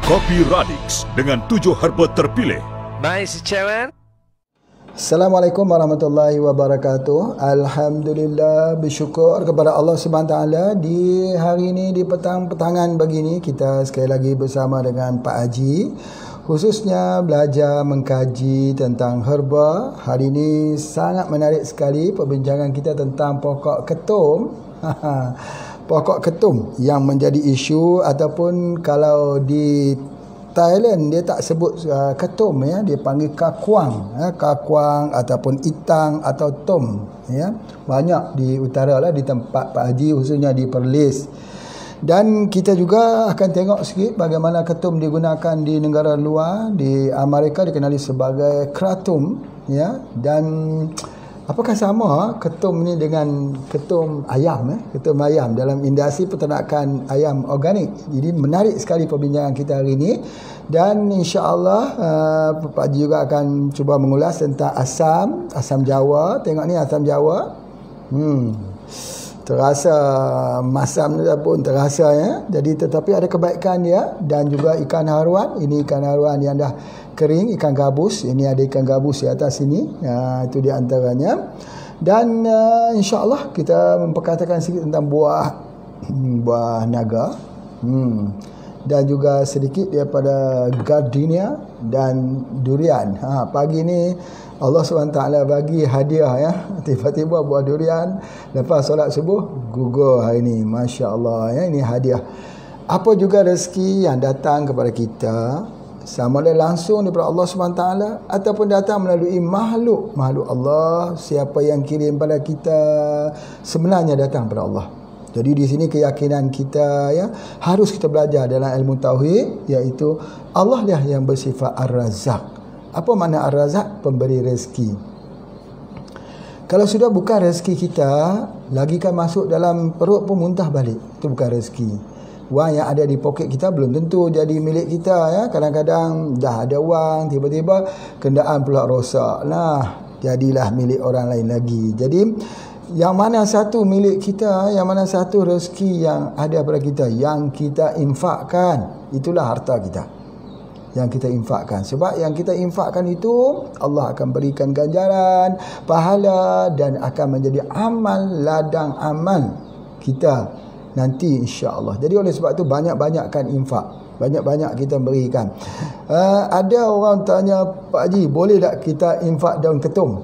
Kopi Radix dengan 7 herba terpilih. Baik, si Chairman. Assalamualaikum warahmatullahi wabarakatuh. Alhamdulillah, bersyukur kepada Allah Subhanahu taala di hari ini, di petang-petangan begini kita sekali lagi bersama dengan Pak Haji, khususnya belajar mengkaji tentang herba. Hari ini sangat menarik sekali perbincangan kita tentang pokok ketum. Pokok ketum yang menjadi isu, ataupun kalau di Thailand dia tak sebut ketum, ya, dia panggil kakuang, ya, kakuang ataupun itang atau tom, ya. Banyak di utara lah, di tempat Pak Haji khususnya di Perlis. Dan kita juga akan tengok sikit bagaimana ketum digunakan di negara luar. Di Amerika dikenali sebagai kratum, ya. Dan apakah sama ketum ni dengan ketum ayam, ketum ayam dalam industri peternakan ayam organik. Jadi menarik sekali perbincangan kita hari ini, dan insya-Allah Pak Haji juga akan cuba mengulas tentang asam Jawa. Tengok ni asam Jawa. Terasa masam pun terasa, ya. Jadi tetapi ada kebaikan dia. Dan juga ikan haruan, ini ikan haruan yang dah kering, ikan gabus. Ini ada ikan gabus di atas sini. Itu di antaranya. Dan insya-Allah kita memperkatakan sedikit tentang buah naga. Dan juga sedikit daripada gardenia dan durian. Pagi ni Allah SWT bagi hadiah, ya. Tiba-tiba buah durian lepas solat subuh gugur hari ni. Masya Allah, ya. Ini hadiah. Apa juga rezeki yang datang kepada kita, sama ada langsung daripada Allah SWT ataupun datang melalui makhluk Allah. Siapa yang kirim pada kita sebenarnya datang pada Allah. Jadi di sini keyakinan kita, ya, harus kita belajar dalam ilmu tauhid, iaitu Allah lah yang bersifat Ar-Razzaq. Apa makna Ar-Razzaq? Pemberi rezeki. Kalau sudah bukan rezeki kita, lagi kan masuk dalam perut pun muntah balik. Itu bukan rezeki. Wang yang ada di poket kita belum tentu jadi milik kita, ya. Kadang-kadang dah ada wang, tiba-tiba kenderaan pula rosak. Nah, jadilah milik orang lain lagi. Jadi yang mana satu milik kita, yang mana satu rezeki yang ada pada kita, yang kita infakkan, itulah harta kita yang kita infakkan. Sebab yang kita infakkan itu Allah akan berikan ganjaran, pahala, dan akan menjadi amal, ladang amal kita nanti, insya-Allah. Jadi oleh sebab itu banyak-banyakkan infak, banyak-banyak kita berikan. Ada orang tanya, Pak Haji, boleh tak kita infak daun ketum?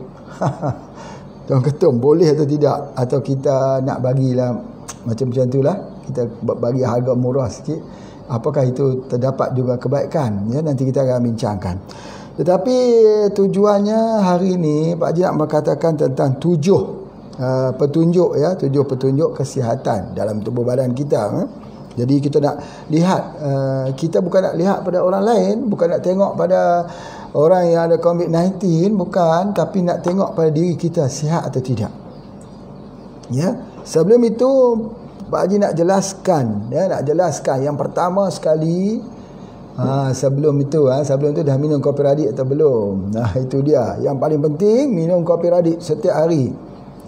Daun ketum boleh atau tidak? Atau kita nak bagilah macam-macam itulah, kita bagi harga murah sikit. Apakah itu terdapat juga kebaikan, ya? Nanti kita akan bincangkan. Tetapi tujuannya hari ini Pak Haji nak berkatakan tentang 7 petunjuk, ya, 7 petunjuk kesihatan dalam tubuh badan kita. Jadi kita nak lihat, kita bukan nak lihat pada orang lain, bukan nak tengok pada orang yang ada COVID-19, bukan, tapi nak tengok pada diri kita sihat atau tidak. Ya, sebelum itu Pak Haji nak jelaskan, ya, nak jelaskan yang pertama sekali. Sebelum itu dah minum kopi radik atau belum? Nah, itu dia. Yang paling penting, minum kopi radik setiap hari,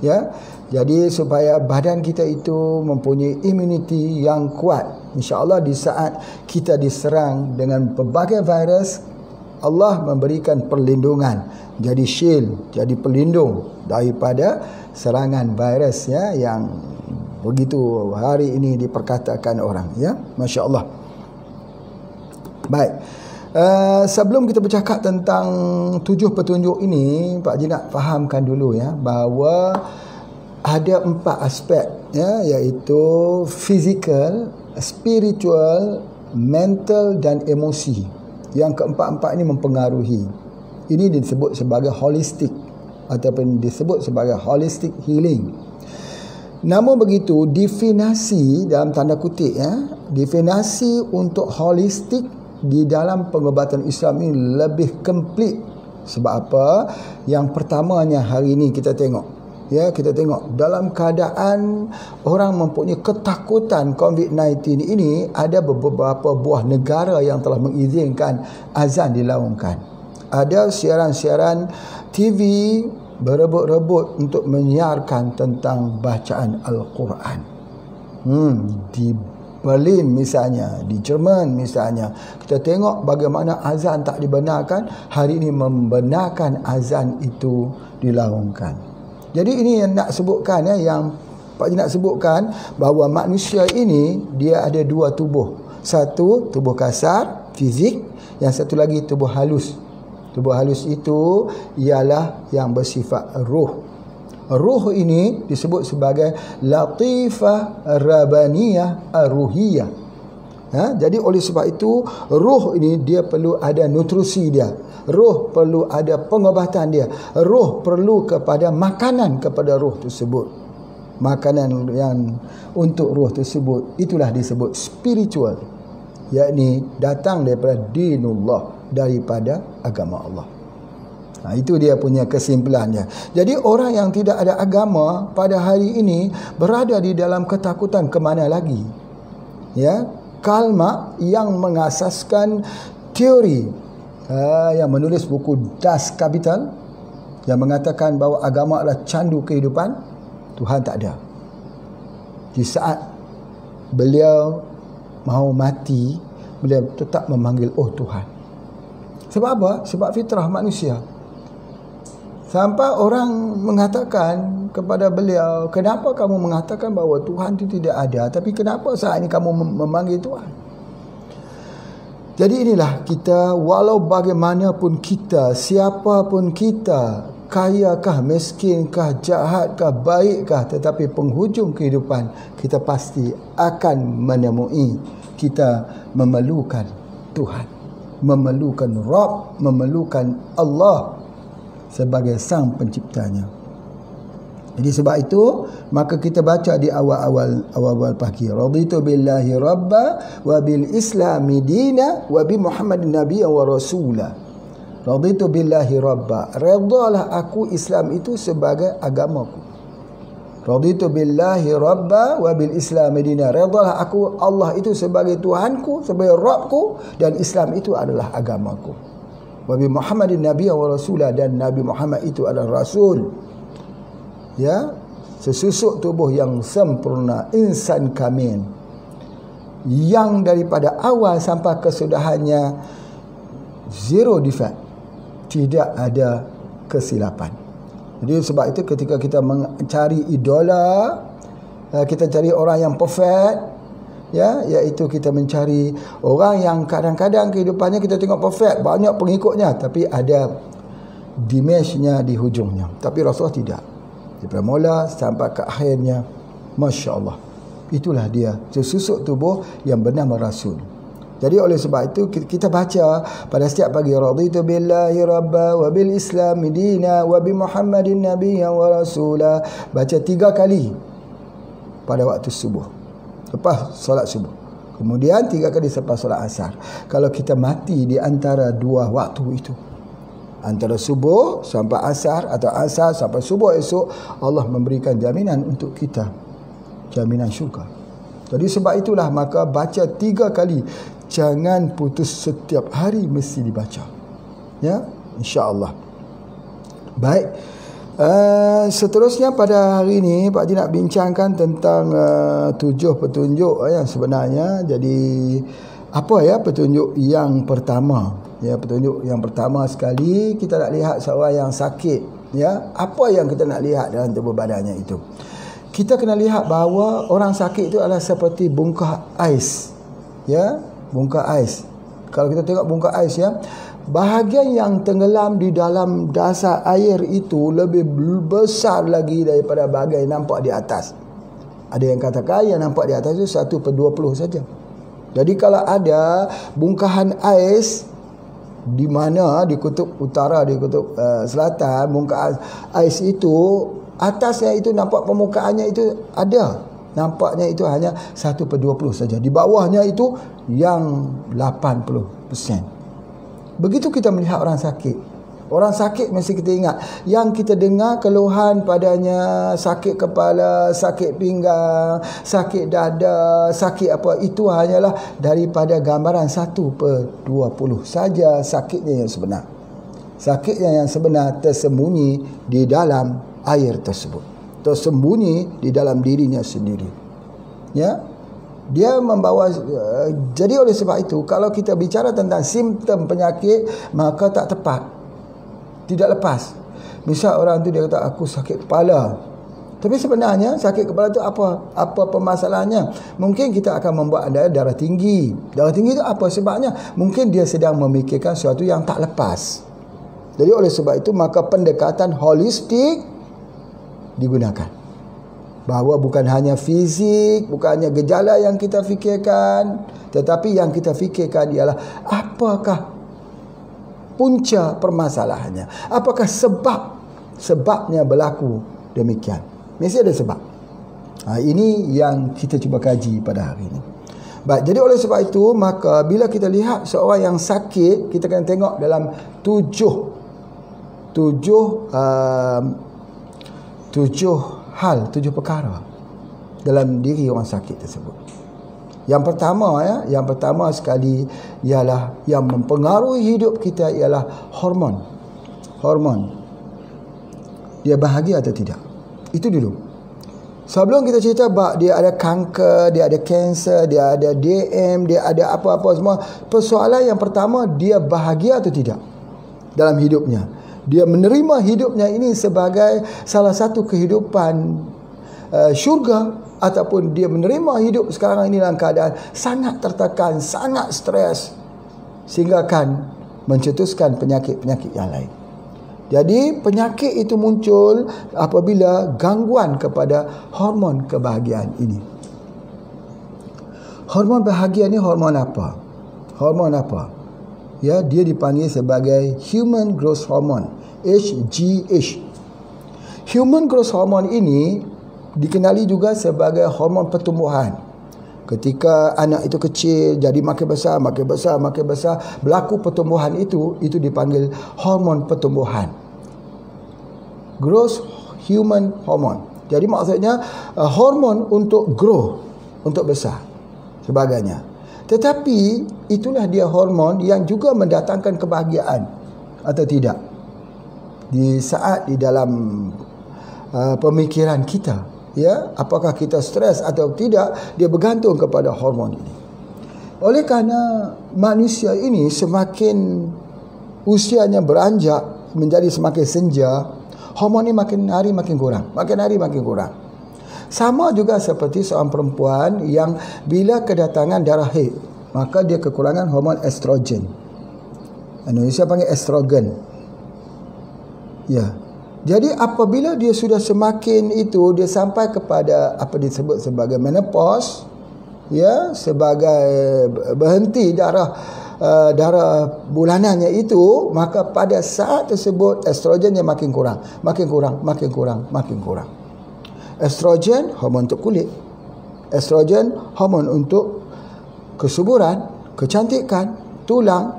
ya. Jadi supaya badan kita itu mempunyai imuniti yang kuat. InsyaAllah di saat kita diserang dengan pelbagai virus, Allah memberikan perlindungan. Jadi shield, jadi pelindung daripada serangan virus, ya, yang begitu hari ini diperkatakan orang, ya. Masya Allah. Baik. Sebelum kita bercakap tentang 7 petunjuk ini, Pak Haji nak fahamkan dulu ya, bahawa ada 4 aspek ya, iaitu fizikal, spiritual, mental dan emosi. Yang keempat-empat ini mempengaruhi. Ini disebut sebagai holistic ataupun disebut sebagai holistic healing. Namun begitu, definisi dalam tanda kutip ya, definisi untuk holistik di dalam pengobatan Islam ini lebih komplit. Sebab apa? Yang pertamanya hari ini kita tengok ya, kita tengok dalam keadaan orang mempunyai ketakutan COVID-19 ini, ada beberapa buah negara yang telah mengizinkan azan dilaungkan. Ada siaran-siaran TV berebut-rebut untuk menyiarkan tentang bacaan Al-Quran. Di Berlin misalnya, di Jerman misalnya, kita tengok bagaimana azan tak dibenarkan, hari ini membenarkan azan itu dilaungkan. Jadi ini yang nak sebutkan ya, yang Pak Haji nak sebutkan bahawa manusia ini dia ada 2 tubuh. Satu tubuh kasar, fizik, yang satu lagi tubuh halus. Tubuh halus itu ialah yang bersifat ruh. Ruh ini disebut sebagai latifah rabaniyah ar-ruhiyah. Jadi oleh sebab itu, ruh ini dia perlu ada nutrisi dia. Ruh perlu ada pengobatan dia. Ruh perlu kepada makanan kepada ruh tersebut. Makanan yang untuk ruh tersebut itulah disebut spiritual, yakni datang daripada dinullah, daripada agama Allah. Itu dia punya kesimpulannya. Jadi orang yang tidak ada agama pada hari ini berada di dalam ketakutan ke mana lagi? Ya, Karl Marx yang mengasaskan teori yang menulis buku Das Kapital, yang mengatakan bahawa agama adalah candu kehidupan, Tuhan tak ada. Di saat beliau mahu mati, beliau tetap memanggil oh Tuhan. Sebab apa? Sebab fitrah manusia. Sampai orang mengatakan kepada beliau, kenapa kamu mengatakan bahawa Tuhan itu tidak ada, tapi kenapa saat ini kamu memanggil Tuhan? Jadi inilah kita, walau bagaimanapun kita, siapapun kita, kayakah, miskinkah, jahatkah, baikkah, tetapi penghujung kehidupan kita pasti akan menemui kita memerlukan Tuhan, memerlukan Rabb, memerlukan Allah sebagai sang penciptanya. Jadi sebab itu maka kita baca di awal-awal pagi, raditu billahi rabba wa bil islami dina wa bi Muhammadin nabiyyan wa rasula. Raditu billahi rabba, redalah aku Islam itu sebagai agamaku. Raditu billahi rabba wa bil islami dina, redalah aku Allah itu sebagai Tuhanku, sebagai Rabbku, dan Islam itu adalah agamaku. Wa bi Muhammadin nabiyyan wa rasula, dan Nabi Muhammad itu adalah rasul. Ya, sesusuk tubuh yang sempurna, insan kamil, yang daripada awal sampai kesudahannya zero defect, tidak ada kesilapan. Jadi sebab itu ketika kita mencari idola, kita cari orang yang perfect, ya, iaitu kita mencari orang yang kadang-kadang kehidupannya kita tengok perfect, banyak pengikutnya, tapi ada damage-nya di hujungnya. Tapi Rasulullah tidak. Daripada mula sampai ke akhirnya, Masya Allah, itulah dia, sesusuk tubuh yang bernama Rasul. Jadi oleh sebab itu kita baca pada setiap pagi, raditu billahi rabba wa bil islami dina wa bi Muhammadin nabiyyan wa rasula. Baca 3 kali pada waktu subuh, lepas solat subuh, kemudian 3 kali selepas solat asar. Kalau kita mati di antara 2 waktu itu, antara subuh sampai asar atau asar sampai subuh esok, Allah memberikan jaminan untuk kita, jaminan syurga. Jadi sebab itulah maka baca 3 kali, jangan putus, setiap hari mesti dibaca, ya, insya-Allah. Baik, seterusnya pada hari ini Pak Haji nak bincangkan tentang 7 petunjuk yang sebenarnya. Jadi apa ya petunjuk yang pertama? Ya, petunjuk yang pertama sekali, kita nak lihat seorang yang sakit, ya, apa yang kita nak lihat dalam tubuh badannya itu? Kita kena lihat bahawa orang sakit itu adalah seperti bongkah ais, ya, bongkah ais. Kalau kita tengok bungka ais ya, bahagian yang tenggelam di dalam dasar air itu lebih besar lagi daripada bahagian yang nampak di atas. Ada yang katakan yang nampak di atas itu 1/20 saja. Jadi kalau ada bungkahan ais di mana di kutub utara, di kutub selatan, bungkahan ais itu atasnya itu nampak permukaannya itu ada. Nampaknya itu hanya 1/20 saja. Di bawahnya itu yang 80%. Begitu kita melihat orang sakit. Orang sakit mesti kita ingat. Yang kita dengar keluhan padanya, sakit kepala, sakit pinggang, sakit dada, sakit apa, itu hanyalah daripada gambaran 1/20 saja sakitnya yang sebenar. Sakitnya yang sebenar tersembunyi di dalam air tersebut. Tersembunyi di dalam dirinya sendiri. Ya, dia membawa. Jadi oleh sebab itu, kalau kita bicara tentang simptom penyakit, maka tak tepat, tidak lepas. Misal orang tu dia kata aku sakit kepala, tapi sebenarnya sakit kepala tu apa permasalahannya? Mungkin kita akan membuat anda darah tinggi. Darah tinggi itu apa sebabnya? Mungkin dia sedang memikirkan sesuatu yang tak lepas. Jadi oleh sebab itu, maka pendekatan holistik digunakan. Bahawa bukan hanya fizik, bukan hanya gejala yang kita fikirkan, tetapi yang kita fikirkan ialah apakah punca permasalahannya, apakah sebabnya berlaku demikian. Mesti ada sebab. Ini yang kita cuba kaji pada hari ini. Baik, jadi oleh sebab itu, maka bila kita lihat seorang yang sakit, kita kena tengok dalam tujuh perkara dalam diri orang sakit tersebut. Yang pertama sekali ialah yang mempengaruhi hidup kita ialah hormon. Dia bahagia atau tidak? Itu dulu. Sebelum kita cerita dia ada kanker, dia ada kanser, dia ada DM, dia ada apa-apa semua, persoalan yang pertama, dia bahagia atau tidak dalam hidupnya? Dia menerima hidupnya ini sebagai salah satu kehidupan syurga, ataupun dia menerima hidup sekarang ini dalam keadaan sangat tertekan, sangat stres, sehingga akan mencetuskan penyakit-penyakit yang lain. Jadi penyakit itu muncul apabila gangguan kepada hormon kebahagiaan ini. Hormon bahagia ni hormon apa? Ya, dia dipanggil sebagai Human Growth Hormone, HGH. Human Growth Hormone ini dikenali juga sebagai hormon pertumbuhan. Ketika anak itu kecil, jadi makin besar, berlaku pertumbuhan itu dipanggil hormon pertumbuhan. Growth Human Hormone. Jadi maksudnya hormon untuk grow, untuk besar, sebagainya. Tetapi itulah dia hormon yang juga mendatangkan kebahagiaan atau tidak. Di saat di dalam pemikiran kita, ya, apakah kita stres atau tidak, dia bergantung kepada hormon ini. Oleh kerana manusia ini semakin usianya beranjak menjadi semakin senja, hormon ini makin hari makin kurang. Sama juga seperti seorang perempuan yang bila kedatangan darah haid, maka dia kekurangan hormon estrogen. Indonesia panggil estrogen. Ya. Jadi apabila dia sudah semakin itu, dia sampai kepada apa disebut sebagai menopause, ya, sebagai berhenti darah bulanannya itu, maka pada saat tersebut estrogennya makin kurang. Estrogen hormon untuk kulit, estrogen hormon untuk kesuburan, kecantikan, tulang,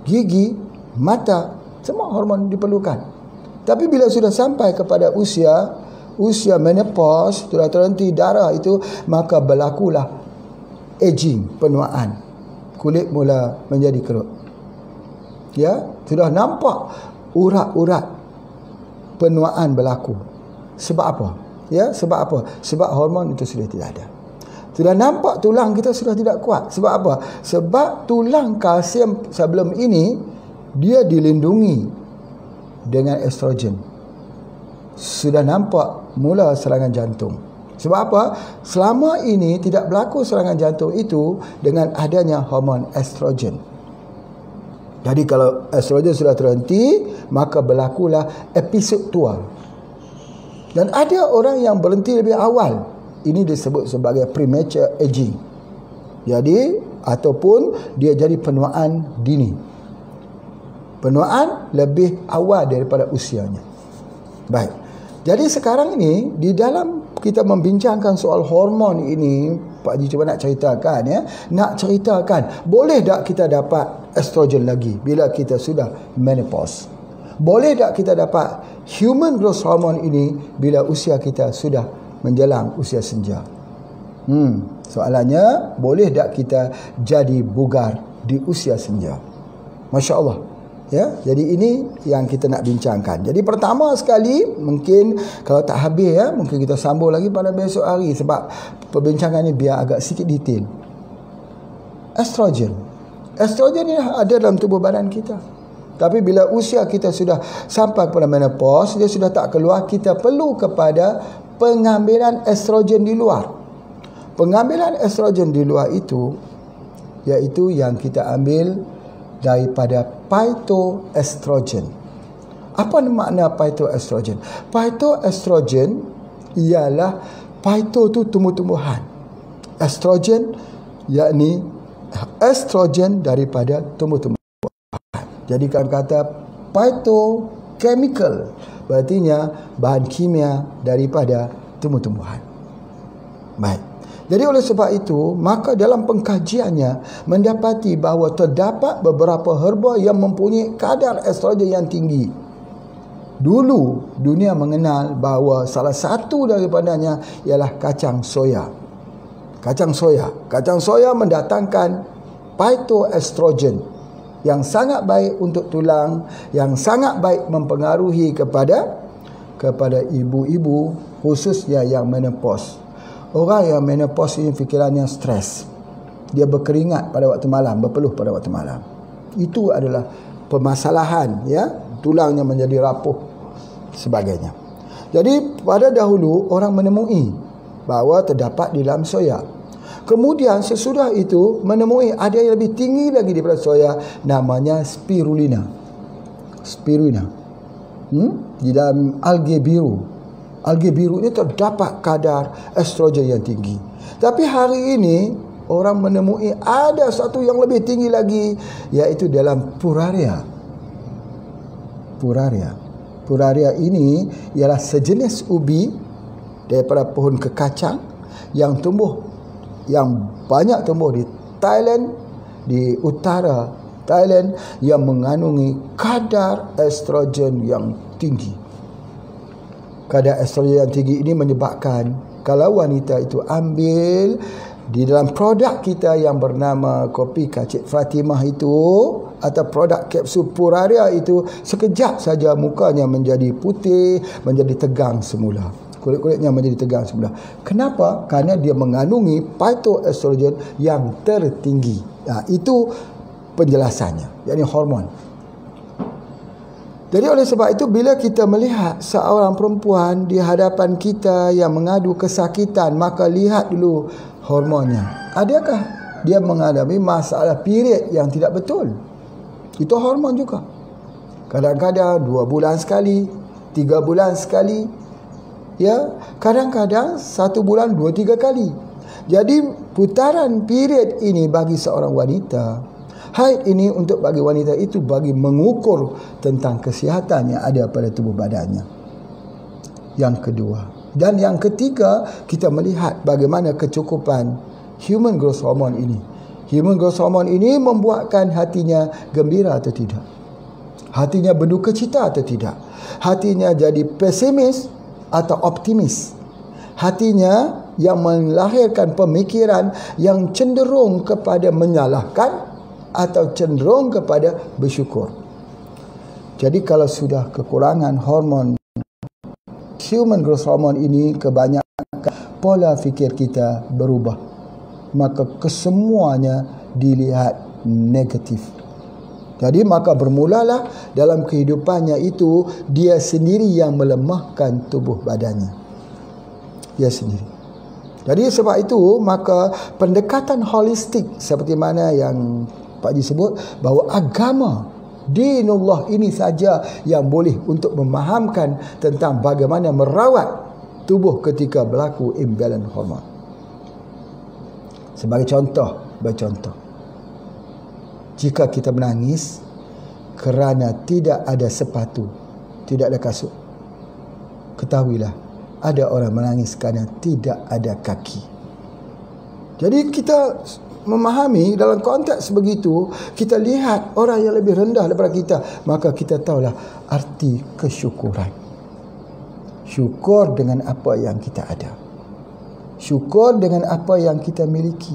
gigi, mata, semua hormon diperlukan. Tapi bila sudah sampai kepada usia menopause, sudah terhenti darah itu, maka berlakulah aging, penuaan. Kulit mula menjadi kerut. Ya, sudah nampak urat-urat penuaan berlaku. Sebab apa? Ya, sebab apa? Sebab hormon itu sudah tidak ada. Sudah nampak tulang kita sudah tidak kuat. Sebab apa? Sebab tulang kalsium sebelum ini dia dilindungi dengan estrogen. Sudah nampak mula serangan jantung. Sebab apa? Selama ini tidak berlaku serangan jantung itu dengan adanya hormon estrogen. Jadi kalau estrogen sudah terhenti, maka berlakulah episod tua. Dan ada orang yang berhenti lebih awal. Ini disebut sebagai premature aging. Jadi ataupun dia jadi penuaan dini. Penuaan lebih awal daripada usianya. Baik. Jadi sekarang ini di dalam kita membincangkan soal hormon ini, Pak Haji cuba nak ceritakan ya. Nak ceritakan, boleh tak kita dapat estrogen lagi bila kita sudah menopause? Boleh tak kita dapat human growth hormone ini bila usia kita sudah menjelang usia senja? Soalannya, boleh tak kita jadi bugar di usia senja? Masya Allah. Ya, jadi ini yang kita nak bincangkan. Jadi pertama sekali, mungkin kalau tak habis ya, mungkin kita sambung lagi pada besok hari sebab perbincangan ini biar agak sedikit detail. Estrogen. Estrogen ni ada dalam tubuh badan kita. Tapi bila usia kita sudah sampai kepada menopause, dia sudah tak keluar, kita perlu kepada pengambilan estrogen di luar. Pengambilan estrogen di luar itu, iaitu yang kita ambil daripada phytoestrogen. Apa makna phytoestrogen? Phytoestrogen ialah phyto tu tumbuh-tumbuhan. Estrogen yakni estrogen daripada tumbuh-tumbuhan. Jadi kalau kata phytochemical, berartinya bahan kimia daripada tumbuh-tumbuhan. Baik. Jadi oleh sebab itu, maka dalam pengkajiannya mendapati bahawa terdapat beberapa herba yang mempunyai kadar estrogen yang tinggi. Dulu dunia mengenal bahawa salah satu daripadanya ialah kacang soya. Kacang soya mendatangkan phytoestrogen yang sangat baik untuk tulang, yang sangat baik mempengaruhi kepada ibu-ibu khususnya yang menopause. Orang yang menopause ini fikirannya stres. Dia berkeringat pada waktu malam, berpeluh pada waktu malam. Itu adalah permasalahan ya, tulangnya menjadi rapuh sebagainya. Jadi pada dahulu orang menemui bahawa terdapat di dalam soya. Kemudian sesudah itu menemui ada yang lebih tinggi lagi daripada soya, namanya spirulina. Di dalam alge biru. Alge biru ini terdapat kadar estrogen yang tinggi. Tapi hari ini orang menemui ada satu yang lebih tinggi lagi, iaitu dalam puraria. Puraria ini ialah sejenis ubi daripada pohon kekacang yang banyak tumbuh di Thailand, di utara Thailand, yang mengandungi kadar estrogen yang tinggi. Kadar estrogen yang tinggi ini menyebabkan kalau wanita itu ambil di dalam produk kita yang bernama kopi Cik Fatimah itu, atau produk kapsul puraria itu, sekejap saja mukanya menjadi putih, menjadi tegang semula. Kulit-kulitnya menjadi tegang semula. Kenapa? Kerana dia mengandungi phytoestrogen yang tertinggi. Itu penjelasannya, yakni hormon. Jadi oleh sebab itu, bila kita melihat seorang perempuan di hadapan kita yang mengadu kesakitan, maka lihat dulu hormonnya. Adakah dia mengalami masalah period yang tidak betul? Itu hormon juga. Kadang-kadang 2 bulan sekali, 3 bulan sekali, ya, kadang-kadang 1 bulan 2-3 kali. Jadi putaran period ini bagi seorang wanita, haid ini untuk bagi wanita itu bagi mengukur tentang kesihatan yang ada pada tubuh badannya. Yang kedua. Dan yang ketiga, kita melihat bagaimana kecukupan human growth hormone ini. Human growth hormone ini membuatkan hatinya gembira atau tidak. Hatinya berduka cita atau tidak. Hatinya jadi pesimis atau optimis. Hatinya yang melahirkan pemikiran yang cenderung kepada menyalahkan atau cenderung kepada bersyukur. Jadi kalau sudah kekurangan hormon human growth hormone ini, kebanyakan pola fikir kita berubah, maka kesemuanya dilihat negatif. Jadi maka bermulalah dalam kehidupannya itu dia sendiri yang melemahkan tubuh badannya. Dia sendiri. Jadi sebab itu maka pendekatan holistik seperti mana yang Pak Haji sebut bahawa agama dinullah ini saja yang boleh untuk memahamkan tentang bagaimana merawat tubuh ketika berlaku imbalance hormon. Sebagai contoh, jika kita menangis kerana tidak ada sepatu, tidak ada kasut, ketahuilah ada orang menangis kerana tidak ada kaki. Jadi kita memahami dalam konteks begitu, kita lihat orang yang lebih rendah daripada kita, maka kita tahulah arti kesyukuran. Syukur dengan apa yang kita ada. Syukur dengan apa yang kita miliki.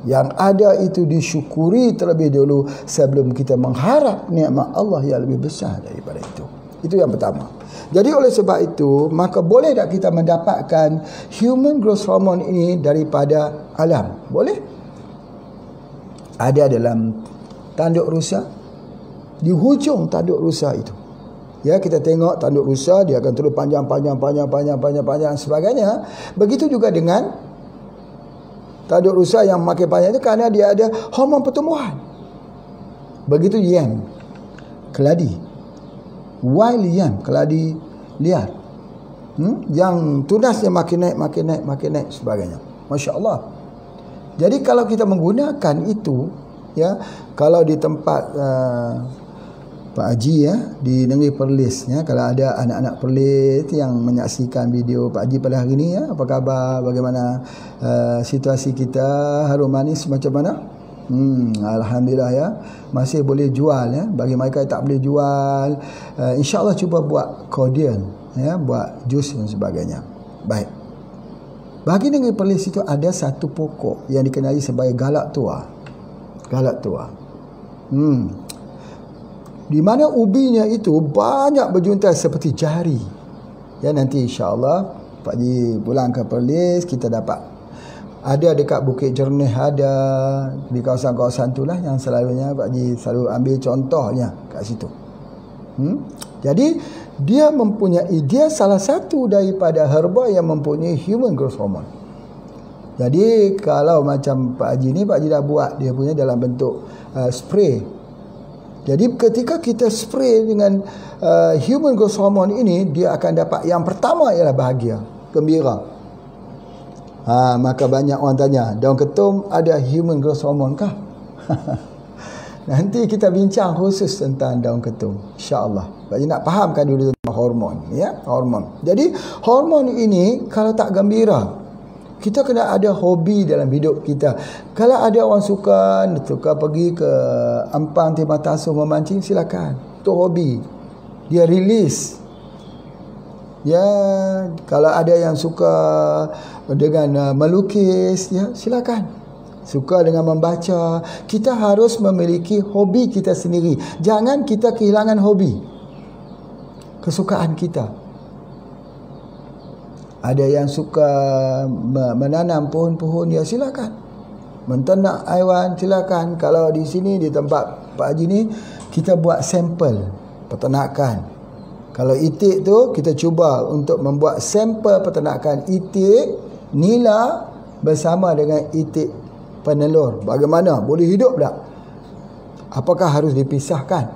Yang ada itu disyukuri terlebih dulu sebelum kita mengharap nikmat Allah yang lebih besar daripada itu. Itu yang pertama. Jadi oleh sebab itu, maka boleh tak kita mendapatkan human growth hormone ini daripada alam? Boleh. Ada dalam tanduk rusa, di hujung tanduk rusa itu. Ya, kita tengok tanduk rusa, dia akan terus panjang sebagainya. Begitu juga dengan tanduk rusa yang makin panjang itu kerana dia ada hormon pertumbuhan. Begitu yam, keladi. Wild yam, keladi liar, yang tunasnya makin naik sebagainya. Masya Allah. Jadi kalau kita menggunakan itu, ya, kalau di tempat Pak Haji, ya, di Negeri Perlis, ya, kalau ada anak-anak Perlis yang menyaksikan video Pak Haji pada hari ini, ya, apa khabar, bagaimana situasi kita, harum manis macam mana? Alhamdulillah, ya, masih boleh jual, ya. Bagi mereka yang tak boleh jual, insya-Allah cuba buat cordial, ya, buat jus dan sebagainya. Baik. Bagi Negeri Perlis itu ada satu pokok yang dikenali sebagai galak tua. Galak tua. Di mana ubinya itu banyak berjuntai seperti jari. Ya, nanti insya-Allah Pak Haji pulang ke Perlis, kita dapat. Ada dekat Bukit Jernih, ada di kawasan-kawasan itulah yang selalunya Pak Haji selalu ambil contohnya kat situ. Jadi dia salah satu daripada herba yang mempunyai human growth hormone. Jadi kalau macam Pak Haji ni, Pak Haji dah buat dia punya dalam bentuk spray. Jadi ketika kita spray dengan human growth hormone ini, dia akan dapat, yang pertama ialah bahagia, gembira. Maka banyak orang tanya, daun ketum ada human growth hormone kah? Nanti kita bincang khusus tentang daun ketum, insya-Allah. Bagi nak fahamkan dulu tentang hormon, ya, hormon. Jadi hormon ini kalau tak gembira, kita kena ada hobi dalam hidup kita. Kalau ada orang suka pergi ke Ampang Timah Tasuh memancing, silakan. Itu hobi. Dia release. Ya, kalau ada yang suka dengan melukis, ya, silakan. Suka dengan membaca, kita harus memiliki hobi kita sendiri. Jangan kita kehilangan hobi, kesukaan kita. Ada yang suka menanam pohon-pohon, ya silakan. Menternak haiwan, silakan. Kalau di sini di tempat Pak Haji ni, kita buat sampel peternakan. Kalau itik tu, kita cuba untuk membuat sampel peternakan itik nila bersama dengan itik penelur. Bagaimana? Boleh hidup tak? Apakah harus dipisahkan?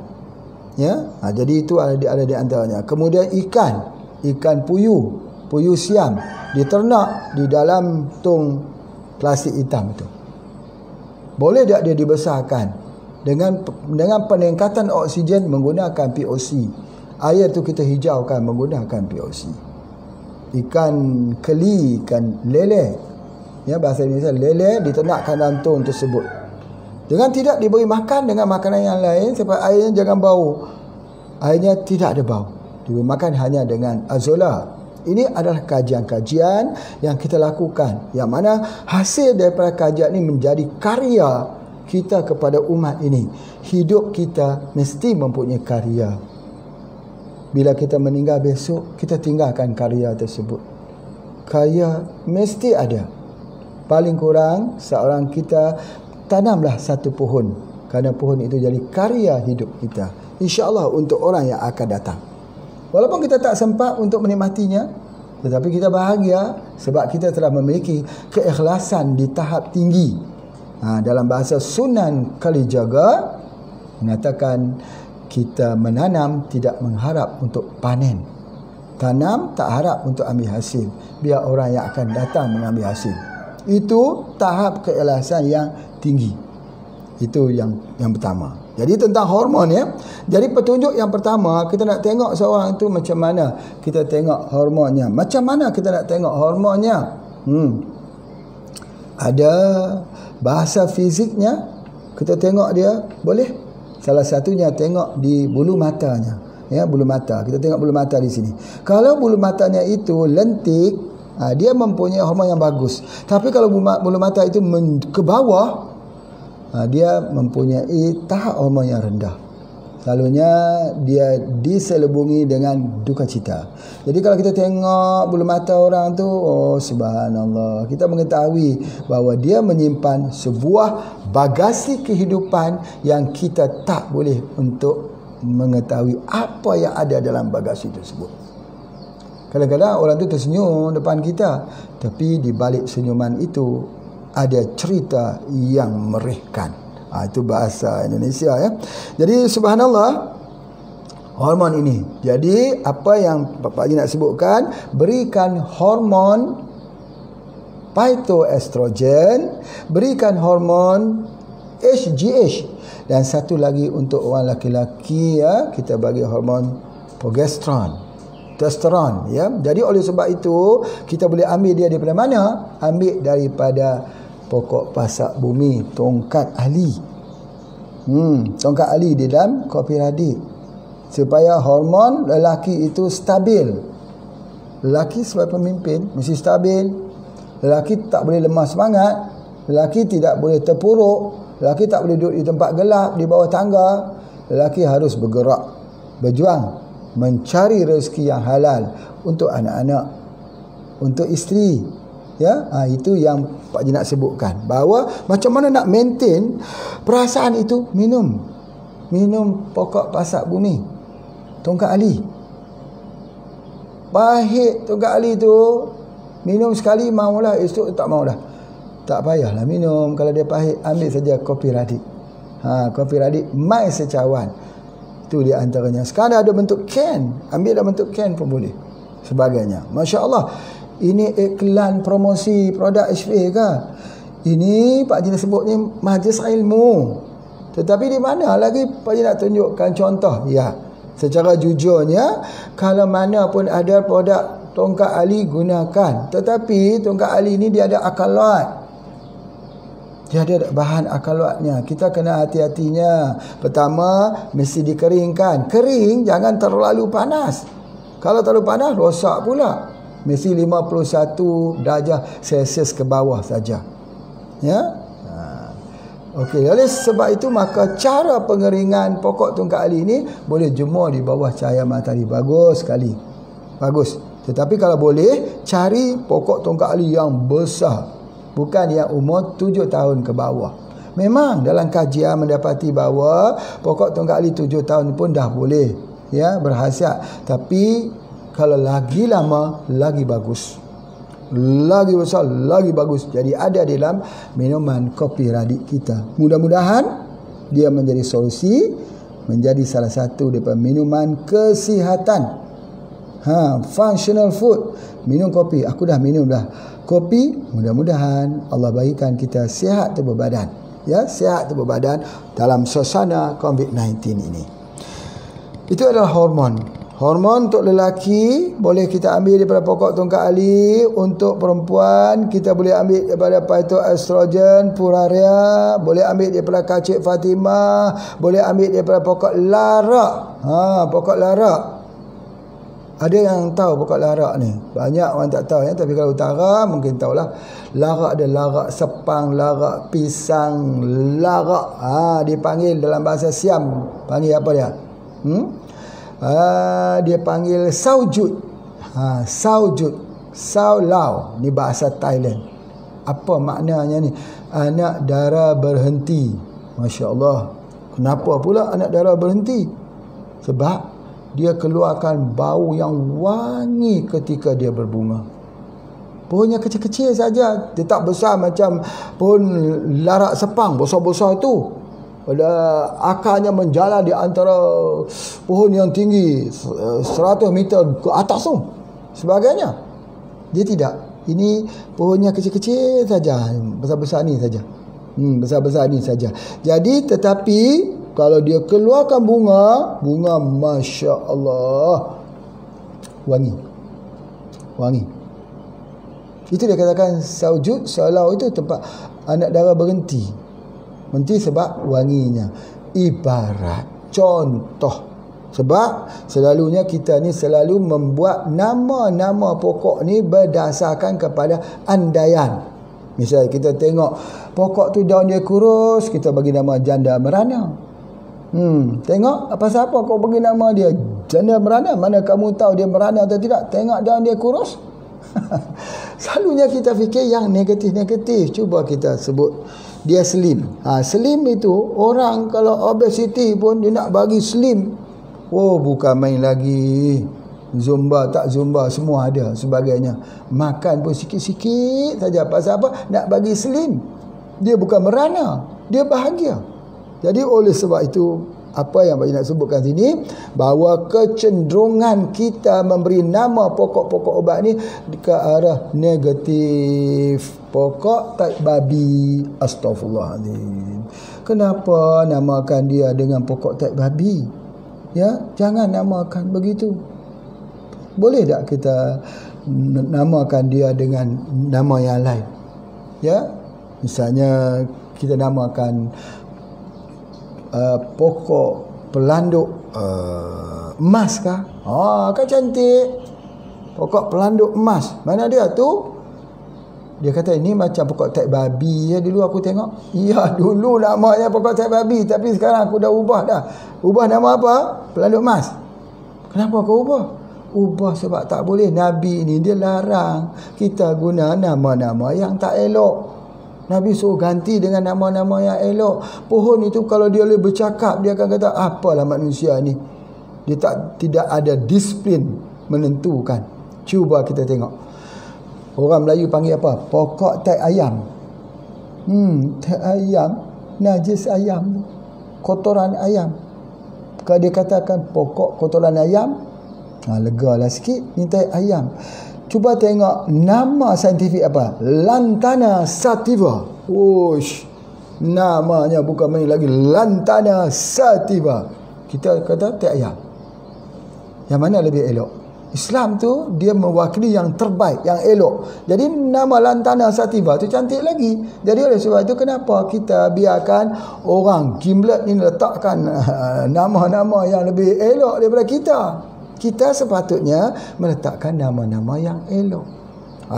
Ya, jadi itu ada di antaranya. Kemudian ikan puyuh siam diternak di dalam tong plastik hitam itu. Boleh tak dia dibesarkan dengan peningkatan oksigen menggunakan POC? Air tu kita hijaukan menggunakan POC. Ikan keli, ikan lele, ya, bahasa Indonesia lele, diternakkan dalam tong tersebut. Dengan tidak diberi makan dengan makanan yang lain, supaya airnya jangan bau. Airnya tidak ada bau. Diberi makan hanya dengan azola. Ini adalah kajian-kajian yang kita lakukan, yang mana hasil daripada kajian ini menjadi karya kita kepada umat ini. Hidup kita mesti mempunyai karya. Bila kita meninggal besok, kita tinggalkan karya tersebut. Karya mesti ada. Paling kurang seorang kita tanamlah satu pohon, kerana pohon itu jadi karya hidup kita, insya-Allah untuk orang yang akan datang. Walaupun kita tak sempat untuk menikmatinya, tetapi kita bahagia sebab kita telah memiliki keikhlasan di tahap tinggi. Dalam bahasa Sunan Kalijaga mengatakan kita menanam tidak mengharap untuk panen. Tanam tak harap untuk ambil hasil. Biar orang yang akan datang mengambil hasil. Itu tahap keikhlasan yang tinggi. Itu yang pertama. Jadi tentang hormon ya. Jadi petunjuk yang pertama, kita nak tengok seorang itu macam mana kita tengok hormonnya. Macam mana kita nak tengok hormonnya? Ada bahasa fiziknya. Kita tengok dia, boleh? Salah satunya tengok di bulu matanya. Ya, bulu mata. Kita tengok bulu mata di sini. Kalau bulu matanya itu lentik, dia mempunyai hormon yang bagus. Tapi kalau bulu mata itu ke bawah, dia mempunyai tahap hormon yang rendah. Selalunya dia diselubungi dengan duka cita. Jadi kalau kita tengok bulu mata orang tu, oh subhanallah, kita mengetahui bahawa dia menyimpan sebuah bagasi kehidupan yang kita tak boleh untuk mengetahui apa yang ada dalam bagasi tersebut. Kadang-kadang orang tu tersenyum depan kita, tapi di balik senyuman itu ada cerita yang merihkan. Itu bahasa Indonesia ya. Jadi subhanallah, hormon ini. Jadi apa yang Pak Haji nak sebutkan, berikan hormon phytoestrogen, berikan hormon HGH, dan satu lagi untuk orang lelaki ya, kita bagi hormon progesteron, testosteron ya. Jadi oleh sebab itu kita boleh ambil dia daripada mana? Ambil daripada pokok pasak bumi, tongkat ali. Tongkat ali di dalam kopi radik. Supaya hormon lelaki itu stabil. Lelaki sebagai pemimpin mesti stabil. Lelaki tak boleh lemah semangat. Lelaki tidak boleh terpuruk. Lelaki tak boleh duduk di tempat gelap, di bawah tangga. Lelaki harus bergerak, berjuang, mencari rezeki yang halal untuk anak-anak, untuk isteri. Ya, itu yang Pak Haji nak sebutkan, bahawa macam mana nak maintain perasaan itu. Minum pokok pasak bumi, tongkat ali. Pahit tongkat ali tu, minum sekali maulah, esok tak maulah. Tak payahlah minum. Kalau dia pahit, ambil saja kopi radik. Kopi radik mai secawan. Itu di antaranya. Sekarang ada bentuk can, ambil dalam bentuk can pun boleh. Sebagainya. Masya Allah. Ini iklan promosi produk HFA ke? Ini Pak Haji nak sebut ni majlis ilmu. Tetapi di mana lagi Pak Haji nak tunjukkan contoh? Ya, secara jujurnya, kalau mana pun ada produk tongkat ali, gunakan. Tetapi tongkat ali ni dia ada akalat. Dia ada bahan akalatnya. Kita kena hati-hatinya. Pertama, mesti dikeringkan. Kering, jangan terlalu panas. Kalau terlalu panas, rosak pula. Mesti 51 darjah Celsius ke bawah saja. Ya. Okey, oleh sebab itu maka cara pengeringan pokok tongkat ali ini boleh jemur di bawah cahaya matahari. Bagus sekali. Bagus. Tetapi kalau boleh, cari pokok tongkat ali yang besar. Bukan yang umur 7 tahun ke bawah. Memang dalam kajian mendapati bahawa pokok tongkat ali 7 tahun pun dah boleh ya berkhasiat. Tapi kalau lagi lama, lagi bagus. Lagi besar, lagi bagus. Jadi ada dalam minuman kopi radik kita. Mudah-mudahan dia menjadi solusi, menjadi salah satu daripada minuman kesihatan. Functional food. Minum kopi. Aku dah minum dah kopi. Mudah-mudahan Allah berikan kita sihat tubuh badan. Ya, sihat tubuh badan dalam suasana COVID-19 ini. Itu adalah hormon. Hormon untuk lelaki boleh kita ambil daripada pokok tongkat ali. Untuk perempuan kita boleh ambil daripada phytoestrogen, puraria. Boleh ambil daripada kacik Fatimah. Boleh ambil daripada pokok larak. Pokok larak. Ada yang tahu pokok larak ni? Banyak orang tak tahu ya. Tapi kalau utara mungkin tahulah. Larak ada larak sepang, larak pisang, larak. Dipanggil dalam bahasa Siam. Panggil apa dia? Dia panggil saujud. Saujud, saulau, ni bahasa Thailand. Apa maknanya ni? Anak dara berhenti. Masya Allah. Kenapa pula anak dara berhenti? Sebab dia keluarkan bau yang wangi ketika dia berbunga. Pohonnya kecil-kecil saja. Dia tak besar macam pohon larak sepang besar-besar itu. Akarnya menjalar di antara pohon yang tinggi 100 meter ke atas tu. Sebagainya. Dia tidak. Ini pohonnya kecil-kecil saja. Besar-besar ni saja. Besar-besar ni saja. Jadi tetapi kalau dia keluarkan bunga Masya Allah, wangi. Itu dia katakan saujud, salau itu tempat anak dara berhenti sebab wanginya. Ibarat contoh. Sebab selalunya kita ni selalu membuat nama-nama pokok ni berdasarkan kepada andaian. Misal kita tengok pokok tu daun dia kurus, kita bagi nama janda merana. Tengok apa siapa kau bagi nama dia janda merana, mana kamu tahu dia merana atau tidak? Tengok daun dia kurus. Selalunya kita fikir yang negatif-negatif. Cuba kita sebut dia slim. Slim itu orang kalau obesity pun dia nak bagi slim. Oh, bukan main lagi. Zumba tak zumba semua ada sebagainya. Makan pun sikit-sikit saja. Pasal apa? Nak bagi slim. Dia bukan merana, dia bahagia. Jadi oleh sebab itu, apa yang Pak nak sebutkan sini, bahawa kecenderungan kita memberi nama pokok-pokok ubat ni ke arah negatif. Pokok tai babi, astagfirullahaladzim. Kenapa namakan dia dengan pokok tai babi? Ya, jangan namakan begitu. Boleh tak kita namakan dia dengan nama yang lain? Ya, misalnya kita namakan pokok pelanduk emas kah? Kan cantik. Pokok pelanduk emas. Mana dia tu? Dia kata ini macam pokok tai babi ya. Dulu aku tengok. Ya, dulu namanya pokok tai babi, tapi sekarang aku dah ubah dah. Ubah nama apa? Pelanduk emas. Kenapa kau ubah? Ubah sebab tak boleh. Nabi ni dia larang kita guna nama-nama yang tak elok. Nabi suruh ganti dengan nama-nama yang elok. Pohon itu kalau dia boleh bercakap, dia akan kata, apalah manusia ni. Dia tidak ada disiplin menentukan. Cuba kita tengok. Orang Melayu panggil apa? Pokok tai ayam. Tai ayam, najis ayam, kotoran ayam. Kalau dia katakan pokok kotoran ayam, legalah sikit. Ni tai ayam. Cuba tengok nama saintifik apa? Lantana sativa. Uish. Namanya bukan main lagi. Lantana sativa. Kita kata tai ayam. Yang mana lebih elok? Islam tu dia mewakili yang terbaik, yang elok. Jadi nama Lantana sativa tu cantik lagi. Jadi oleh sebab itu kenapa kita biarkan orang gimlet ni letakkan nama-nama yang lebih elok daripada kita? Kita sepatutnya meletakkan nama-nama yang elok.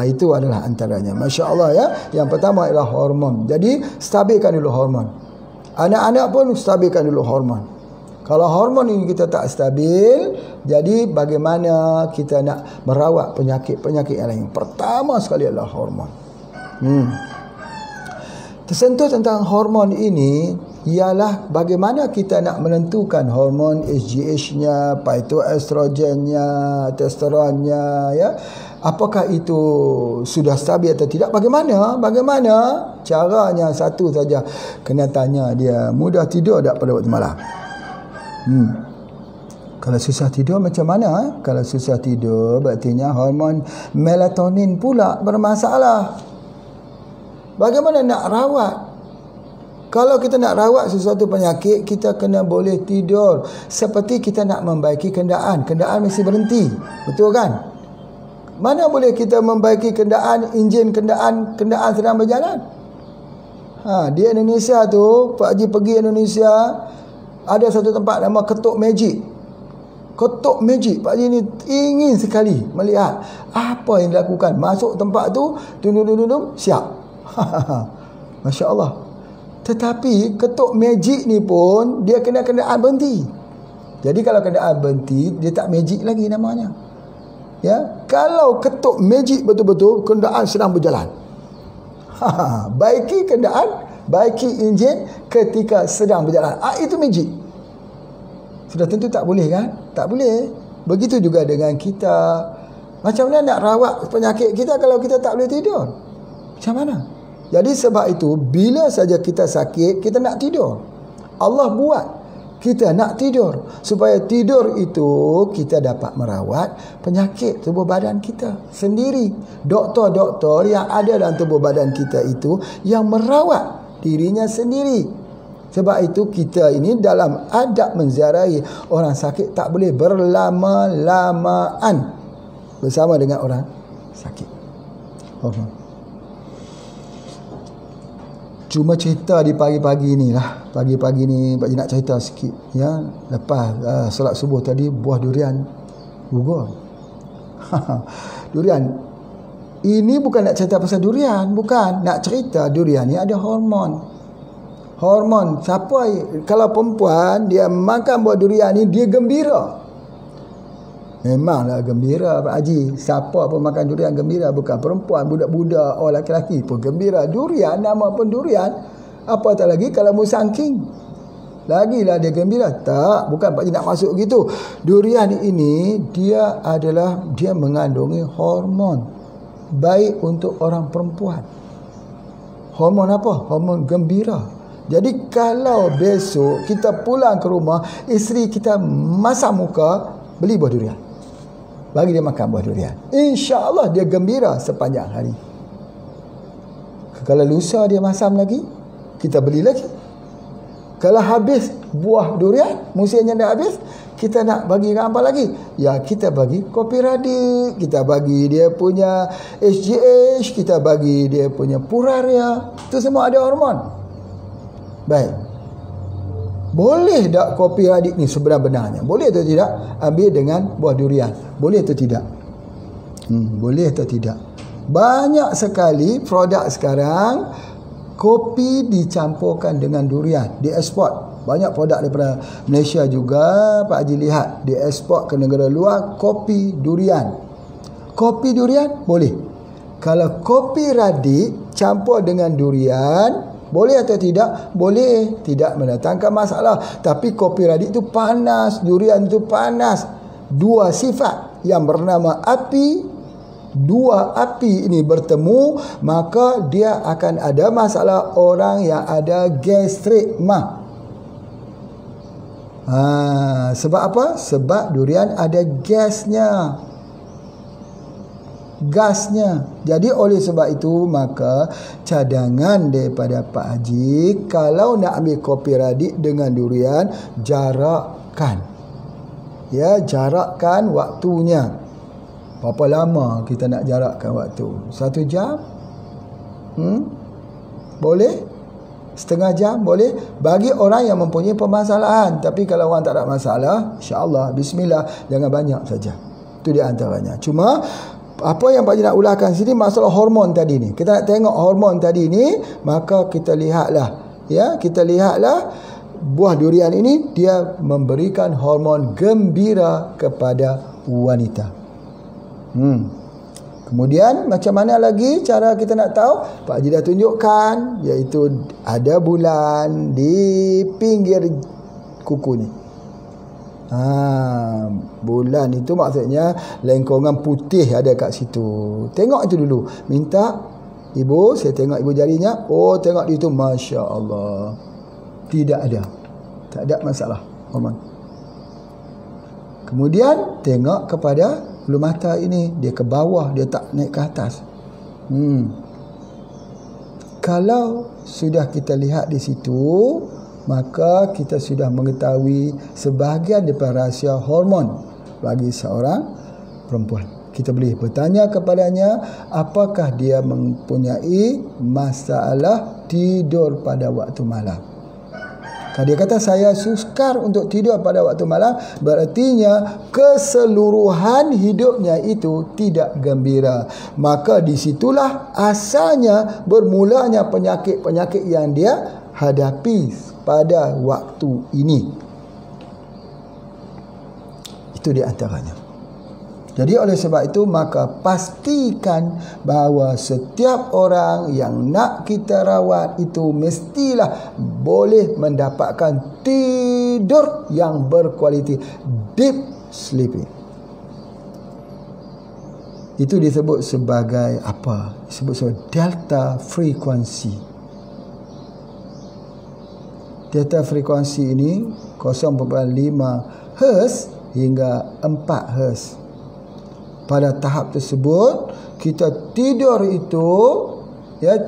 Itu adalah antaranya. Masya Allah ya. Yang pertama ialah hormon. Jadi stabilkan dulu hormon. Anak-anak pun stabilkan dulu hormon. Kalau hormon ini kita tak stabil, jadi bagaimana kita nak merawat penyakit-penyakit yang lain? Pertama sekali adalah hormon. Tersentuh tentang hormon ini ialah bagaimana kita nak menentukan hormon HGH-nya, phytoestrogennya, testosteronnya, ya. Apakah itu sudah stabil atau tidak? Bagaimana? Caranya satu saja. Kena tanya dia, mudah tidur tak pada waktu malam? Kalau susah tidur macam mana? Kalau susah tidur berartinya hormon melatonin pula bermasalah. Bagaimana nak rawat? Kalau kita nak rawat sesuatu penyakit, kita kena boleh tidur. Seperti kita nak membaiki kenderaan. Kenderaan mesti berhenti. Betul kan? Mana boleh kita membaiki kenderaan, enjin kenderaan sedang berjalan? Di Indonesia tu, Pak Haji pergi Indonesia, ada satu tempat nama Ketuk Magic. Ketuk Magic. Pak Haji ni ingin sekali melihat apa yang dilakukan. Masuk tempat tu, tunduk-tunduk, siap. Masya Allah. Tetapi ketuk magic ni pun dia kena kenderaan berhenti. Jadi kalau kenderaan berhenti, dia tak magic lagi namanya. Ya, kalau ketuk magic betul-betul kenderaan sedang berjalan. Baiki kenderaan, baiki enjin ketika sedang berjalan. Itu magic. Sudah tentu tak boleh kan? Tak boleh. Begitu juga dengan kita. Macam mana nak rawat penyakit kita kalau kita tak boleh tidur? Macam mana? Jadi sebab itu, bila saja kita sakit, kita nak tidur. Allah buat kita nak tidur. Supaya tidur itu kita dapat merawat penyakit tubuh badan kita sendiri. Doktor-doktor yang ada dalam tubuh badan kita itu yang merawat dirinya sendiri. Sebab itu kita ini dalam adab menziarahi orang sakit tak boleh berlama-lamaan bersama dengan orang sakit. Cuma cerita di pagi-pagi ni lah. Pagi-pagi ni Pak Haji nak cerita sikit ya. Lepas solat subuh tadi, buah durian gugur. Durian. Ini bukan nak cerita pasal durian, bukan. Nak cerita durian ni ada hormon. Hormon. Siapa kalau perempuan dia makan buah durian ni dia gembira. Memanglah gembira Pak Haji. Siapa pun makan durian gembira. Bukan perempuan, budak-budak, orang lelaki pun gembira. Durian, nama pun durian. Apatah lagi kalau musangking. Lagilah dia gembira. Tak, bukan Pak Haji nak masuk gitu. Durian ini dia mengandungi hormon. Baik untuk orang perempuan. Hormon apa? Hormon gembira. Jadi kalau besok kita pulang ke rumah, isteri kita masak muka, beli buah durian. Bagi dia makan buah durian. InsyaAllah dia gembira sepanjang hari. Kalau lusa dia masam lagi, kita beli lagi. Kalau habis buah durian, musimnya dah habis, kita nak bagi apa lagi? Ya, kita bagi kopi radik, kita bagi dia punya HGH, kita bagi dia punya Puraria. Itu semua ada hormon. Baik. Boleh tak kopi radik ni sebenar-benarnya? Boleh atau tidak? Ambil dengan buah durian. Boleh atau tidak? Boleh atau tidak? Banyak sekali produk sekarang kopi dicampurkan dengan durian, dieksport. Banyak produk daripada Malaysia juga Pak Haji lihat dieksport ke negara luar, kopi durian. Kopi durian boleh. Kalau kopi radik campur dengan durian, boleh atau tidak? Boleh. Tidak mendatangkan masalah. Tapi kopi radik itu panas, durian itu panas. Dua sifat yang bernama api, dua api ini bertemu, maka dia akan ada masalah orang yang ada gastrik sebab apa? Sebab durian ada gasnya. Jadi oleh sebab itu, maka cadangan daripada Pak Haji, kalau nak ambil kopi radik dengan durian, jarakkan. Ya, jarakkan waktunya. Berapa lama kita nak jarakkan waktu? 1 jam? Boleh? Setengah jam? Boleh? Bagi orang yang mempunyai permasalahan. Tapi kalau orang tak ada masalah, insya-Allah, bismillah, jangan banyak saja. Itu di antaranya. Cuma apa yang Pak Haji nak ulahkan sini masalah hormon tadi ni. Kita nak tengok hormon tadi ni, maka kita lihatlah, ya, kita lihatlah buah durian ini dia memberikan hormon gembira kepada wanita. Kemudian macam mana lagi cara kita nak tahu? Pak Haji dah tunjukkan, iaitu ada bulan di pinggir kuku ni. Bulan itu maksudnya lengkungan putih ada kat situ. Tengok itu dulu. Minta ibu, saya tengok ibu jarinya. Oh, tengok itu, Masya Allah. Tidak ada. Tak ada masalah hormon. Kemudian tengok kepada bulu mata ini. Dia ke bawah, dia tak naik ke atas. Kalau sudah kita lihat di situ, maka kita sudah mengetahui sebahagian daripada rahsia hormon bagi seorang perempuan. Kita boleh bertanya kepadanya, apakah dia mempunyai masalah tidur pada waktu malam. Kalau dia kata saya sukar untuk tidur pada waktu malam, berartinya keseluruhan hidupnya itu tidak gembira. Maka disitulah asalnya bermulanya penyakit-penyakit yang dia hadapi pada waktu ini. Itu di antaranya. Jadi oleh sebab itu, maka pastikan bahawa setiap orang yang nak kita rawat itu mestilah boleh mendapatkan tidur yang berkualiti, deep sleeping. Itu disebut sebagai apa? Disebut sebagai delta frekuensi. Delta frekuensi ini 0.5 Hz hingga 4 Hz. Pada tahap tersebut, kita tidur itu,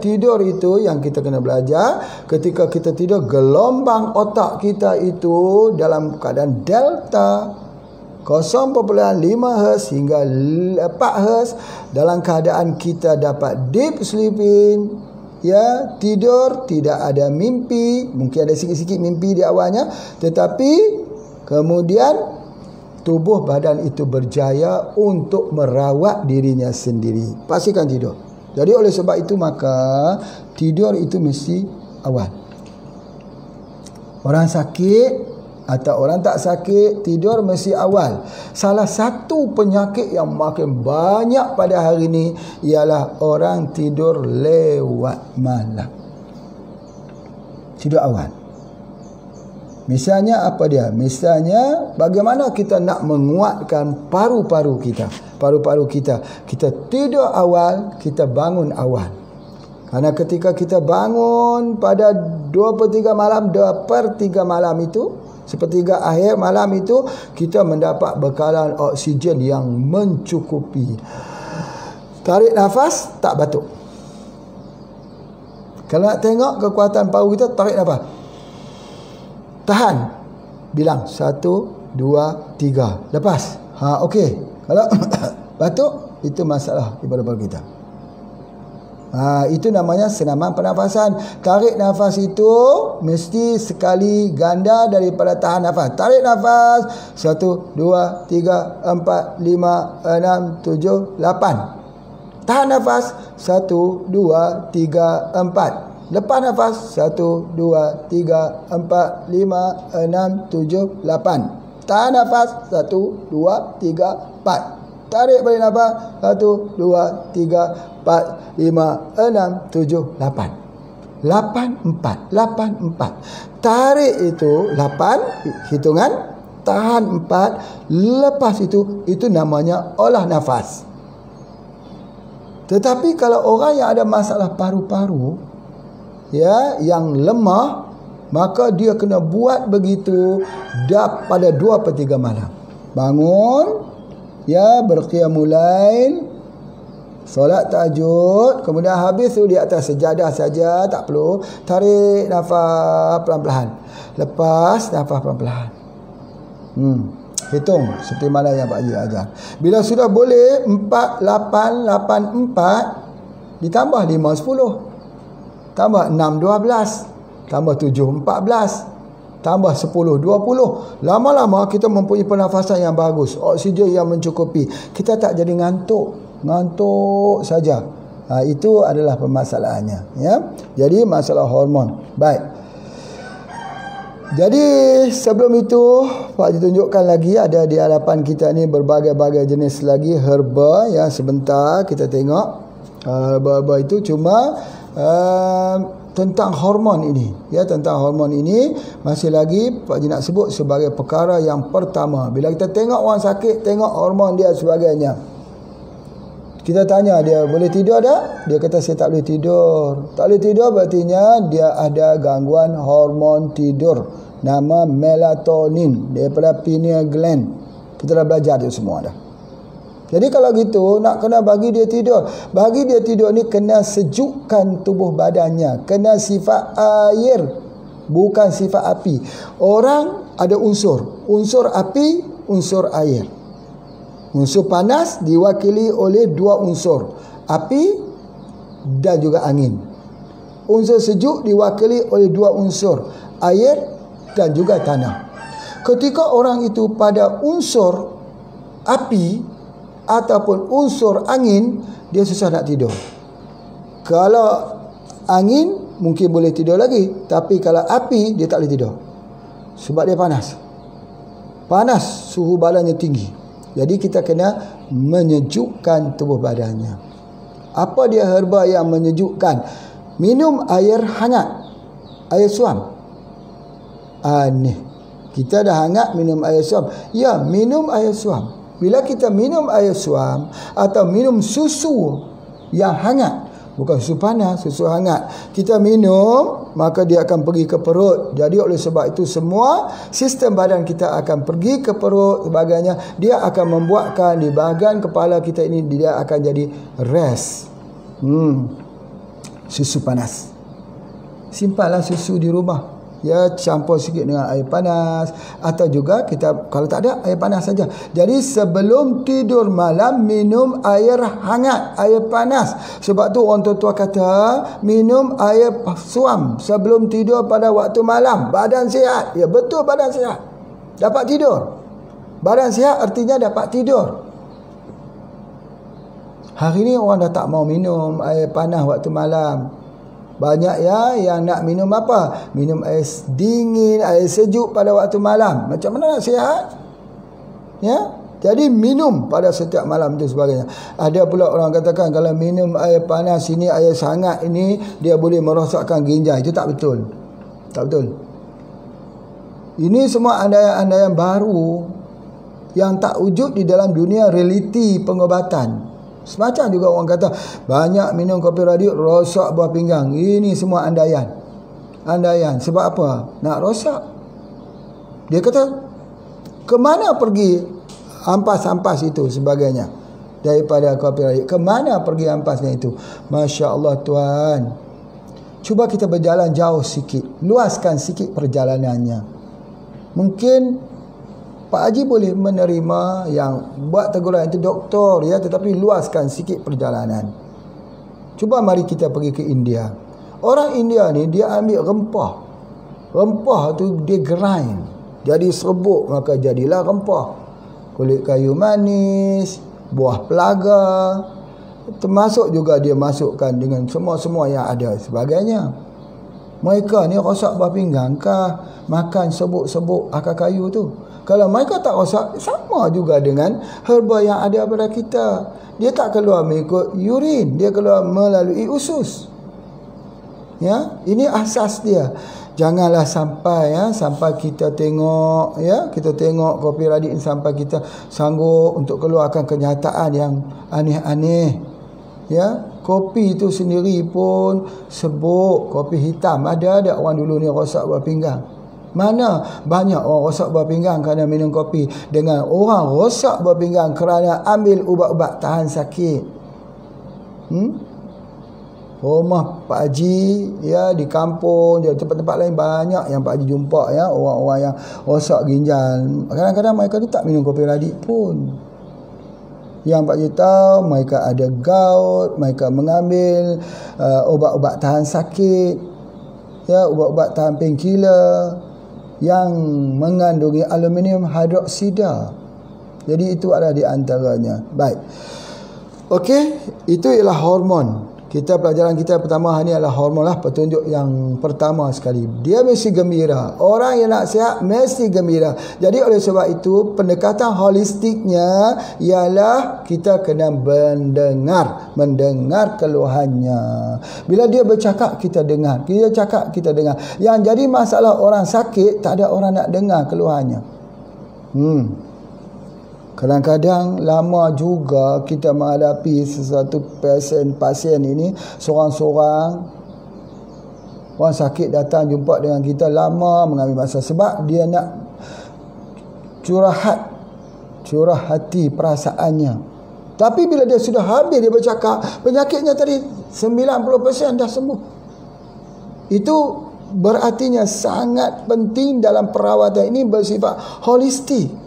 tidur itu yang kita kena belajar. Ketika kita tidur, gelombang otak kita itu dalam keadaan delta 0.5 Hz hingga 4 Hz, dalam keadaan kita dapat deep sleeping, tidur, tidak ada mimpi. Mungkin ada sikit-sikit mimpi di awalnya, tetapi kemudian tubuh badan itu berjaya untuk merawat dirinya sendiri. Pastikan tidur. Jadi oleh sebab itu maka tidur itu mesti awal. Orang sakit atau orang tak sakit, tidur mesti awal. Salah satu penyakit yang makin banyak pada hari ini ialah orang tidur lewat malam. Tidur awal. Misalnya apa dia? Misalnya bagaimana kita nak menguatkan paru-paru kita. Paru-paru kita. Kita tidur awal, kita bangun awal. Karena ketika kita bangun pada 2/3 malam, 2/3 malam itu, sepertiga akhir malam itu, kita mendapat bekalan oksigen yang mencukupi. Tarik nafas, tak batuk. Kalau nak tengok kekuatan paru kita, tarik nafas, tahan, bilang 1, 2, 3, lepas. Okey. Kalau batuk, itu masalah di paru-paru kita. Itu namanya senaman pernafasan. Tarik nafas itu mesti sekali ganda daripada tahan nafas. Tarik nafas 1, 2, 3, 4, 5, 6, 7, 8. Tahan nafas 1, 2, 3, 4. Lepas nafas 1, 2, 3, 4, 5, 6, 7, 8. Tahan nafas 1, 2, 3, 4. Tarik balik nafas 1, 2, 3, 4, 5, 6, 7, 8. 8, 4. 8, 4. Tarik itu 8 hitungan, tahan 4, lepas itu namanya olah nafas. Tetapi kalau orang yang ada masalah paru-paru, yang lemah, maka dia kena buat begitu pada 2/3 malam. Bangun, berqiyamul lail, solat tahajud, kemudian habis tu di atas sejadah saja, tak perlu. Tarik nafas pelan-pelan, lepas nafas pelan-pelan. Hitung seperti mana yang Pak Haji ajar. Bila sudah boleh 4, 8, 8, 4, ditambah 5, 10, tambah 6, 12, tambah 7, 14, tambah 10, 20. Lama-lama kita mempunyai pernafasan yang bagus, oksigen yang mencukupi. Kita tak jadi ngantuk saja. Itu adalah permasalahannya, Jadi masalah hormon. Baik. Jadi sebelum itu Pak Haji tunjukkan lagi, ada di hadapan kita ni berbagai-bagai jenis lagi herba, sebentar kita tengok. Herba itu cuma tentang hormon ini, tentang hormon ini masih lagi Pak Haji nak sebut sebagai perkara yang pertama. Bila kita tengok orang sakit, tengok hormon dia sebagainya. Kita tanya dia, boleh tidur tak? Dia kata saya tak boleh tidur. Tak boleh tidur berartinya dia ada gangguan hormon tidur, nama melatonin daripada pineal gland. Kita dah belajar itu semua dah. Jadi kalau gitu, nak kena bagi dia tidur. Bagi dia tidur ni kena sejukkan tubuh badannya, kena sifat air, bukan sifat api. Orang ada unsur api, unsur air. Unsur panas diwakili oleh 2 unsur, api dan juga angin. Unsur sejuk diwakili oleh 2 unsur, air dan juga tanah. Ketika orang itu pada unsur api ataupun unsur angin, dia susah nak tidur. Kalau angin mungkin boleh tidur lagi, tapi kalau api dia tak boleh tidur. Sebab dia panas. Panas, suhu badannya tinggi. Jadi kita kena menyejukkan tubuh badannya. Apa dia herba yang menyejukkan? Minum air hangat, air suam. Kita dah hangat minum air suam. Minum air suam. Bila kita minum air suam atau minum susu yang hangat, bukan susu panas, susu hangat, kita minum, maka dia akan pergi ke perut. Jadi oleh sebab itu semua sistem badan kita akan pergi ke perut sebagainya. Dia akan membuatkan di bahagian kepala kita ini, dia akan jadi rest. Susu panas. Simpanlah susu di rumah. Ya, campur sikit dengan air panas, atau juga kita kalau tak ada, air panas saja. Jadi sebelum tidur malam minum air hangat, air panas. Sebab tu orang tua kata minum air suam sebelum tidur pada waktu malam. Badan sihat. Ya, betul, badan sihat. Dapat tidur. Badan sihat artinya dapat tidur. Hari ni orang dah tak mau minum air panas waktu malam. Banyak ya yang nak minum apa? Minum air dingin, air sejuk pada waktu malam. Macam mana nak sihat? Ya. Jadi minum pada setiap malam itu sebagainya. Ada pula orang katakan kalau minum air panas ini, air sangat ini, dia boleh merosakkan ginjal. Itu tak betul. Tak betul. Ini semua andaian-andaian baru yang tak wujud di dalam dunia realiti pengobatan. Semacam juga orang kata banyak minum kopi radiut rosak buah pinggang. Ini semua andaian. Andaian. Sebab apa? Nak rosak. Dia kata ke mana pergi ampas-ampas itu sebagainya daripada kopi radiut? Ke mana pergi ampasnya itu? Masya Allah Tuhan. Cuba kita berjalan jauh sikit. Luaskan sikit perjalanannya. Mungkin Pak Haji boleh menerima yang buat teguran itu doktor, ya, tetapi luaskan sikit perjalanan. Cuba mari kita pergi ke India. Orang India ni dia ambil rempah. Rempah tu dia grind. Jadi serbuk, maka jadilah rempah. Kulit kayu manis, buah pelaga, termasuk juga dia masukkan dengan semua-semua yang ada sebagainya. Mereka ni rosak buah pinggang kah makan serbuk-serbuk akar kayu tu? Kalau mereka tak rosak, sama juga dengan herba yang ada pada kita. Dia tak keluar mengikut urin, dia keluar melalui usus. Ya, ini asas dia. Janganlah sampai sampai kita tengok kita tengok kopi radiut sampai kita sanggup untuk keluarkan kenyataan yang aneh-aneh. Ya, kopi itu sendiri pun serbuk, kopi hitam. Ada orang dulu ni rosak buah pinggang. Mana banyak orang rosak buah pinggang kerana minum kopi, dengan orang rosak buah pinggang kerana ambil ubat-ubat tahan sakit. Rumah Pak Haji ya di kampung, di tempat-tempat lain banyak yang Pak Haji jumpa ya, orang-orang yang rosak ginjal. Kadang-kadang mereka ni tak minum kopi radiut pun. Yang Pak Haji tahu mereka ada gout, mereka mengambil ubat-ubat tahan sakit, ya, ubat-ubat tahan painkiller yang mengandungi aluminium hidroksida. Jadi itu adalah di antaranya. Baik. Okey, itu ialah hormon. Pelajaran kita pertama hari ini adalah hormon lah, petunjuk yang pertama sekali. Dia mesti gembira. Orang yang nak sihat mesti gembira. Jadi oleh sebab itu pendekatan holistiknya ialah kita kena mendengar keluhannya. Bila dia bercakap kita dengar. Dia cakap kita dengar. Yang jadi masalah orang sakit, tak ada orang nak dengar keluhannya. Kadang-kadang lama juga kita menghadapi sesuatu pasien ini seorang-seorang. Orang sakit datang jumpa dengan kita, lama mengambil masa sebab dia nak curah hati perasaannya. Tapi bila dia sudah habis dia bercakap, penyakitnya tadi 90% dah sembuh. Itu berartinya sangat penting dalam perawatan ini bersifat holistik.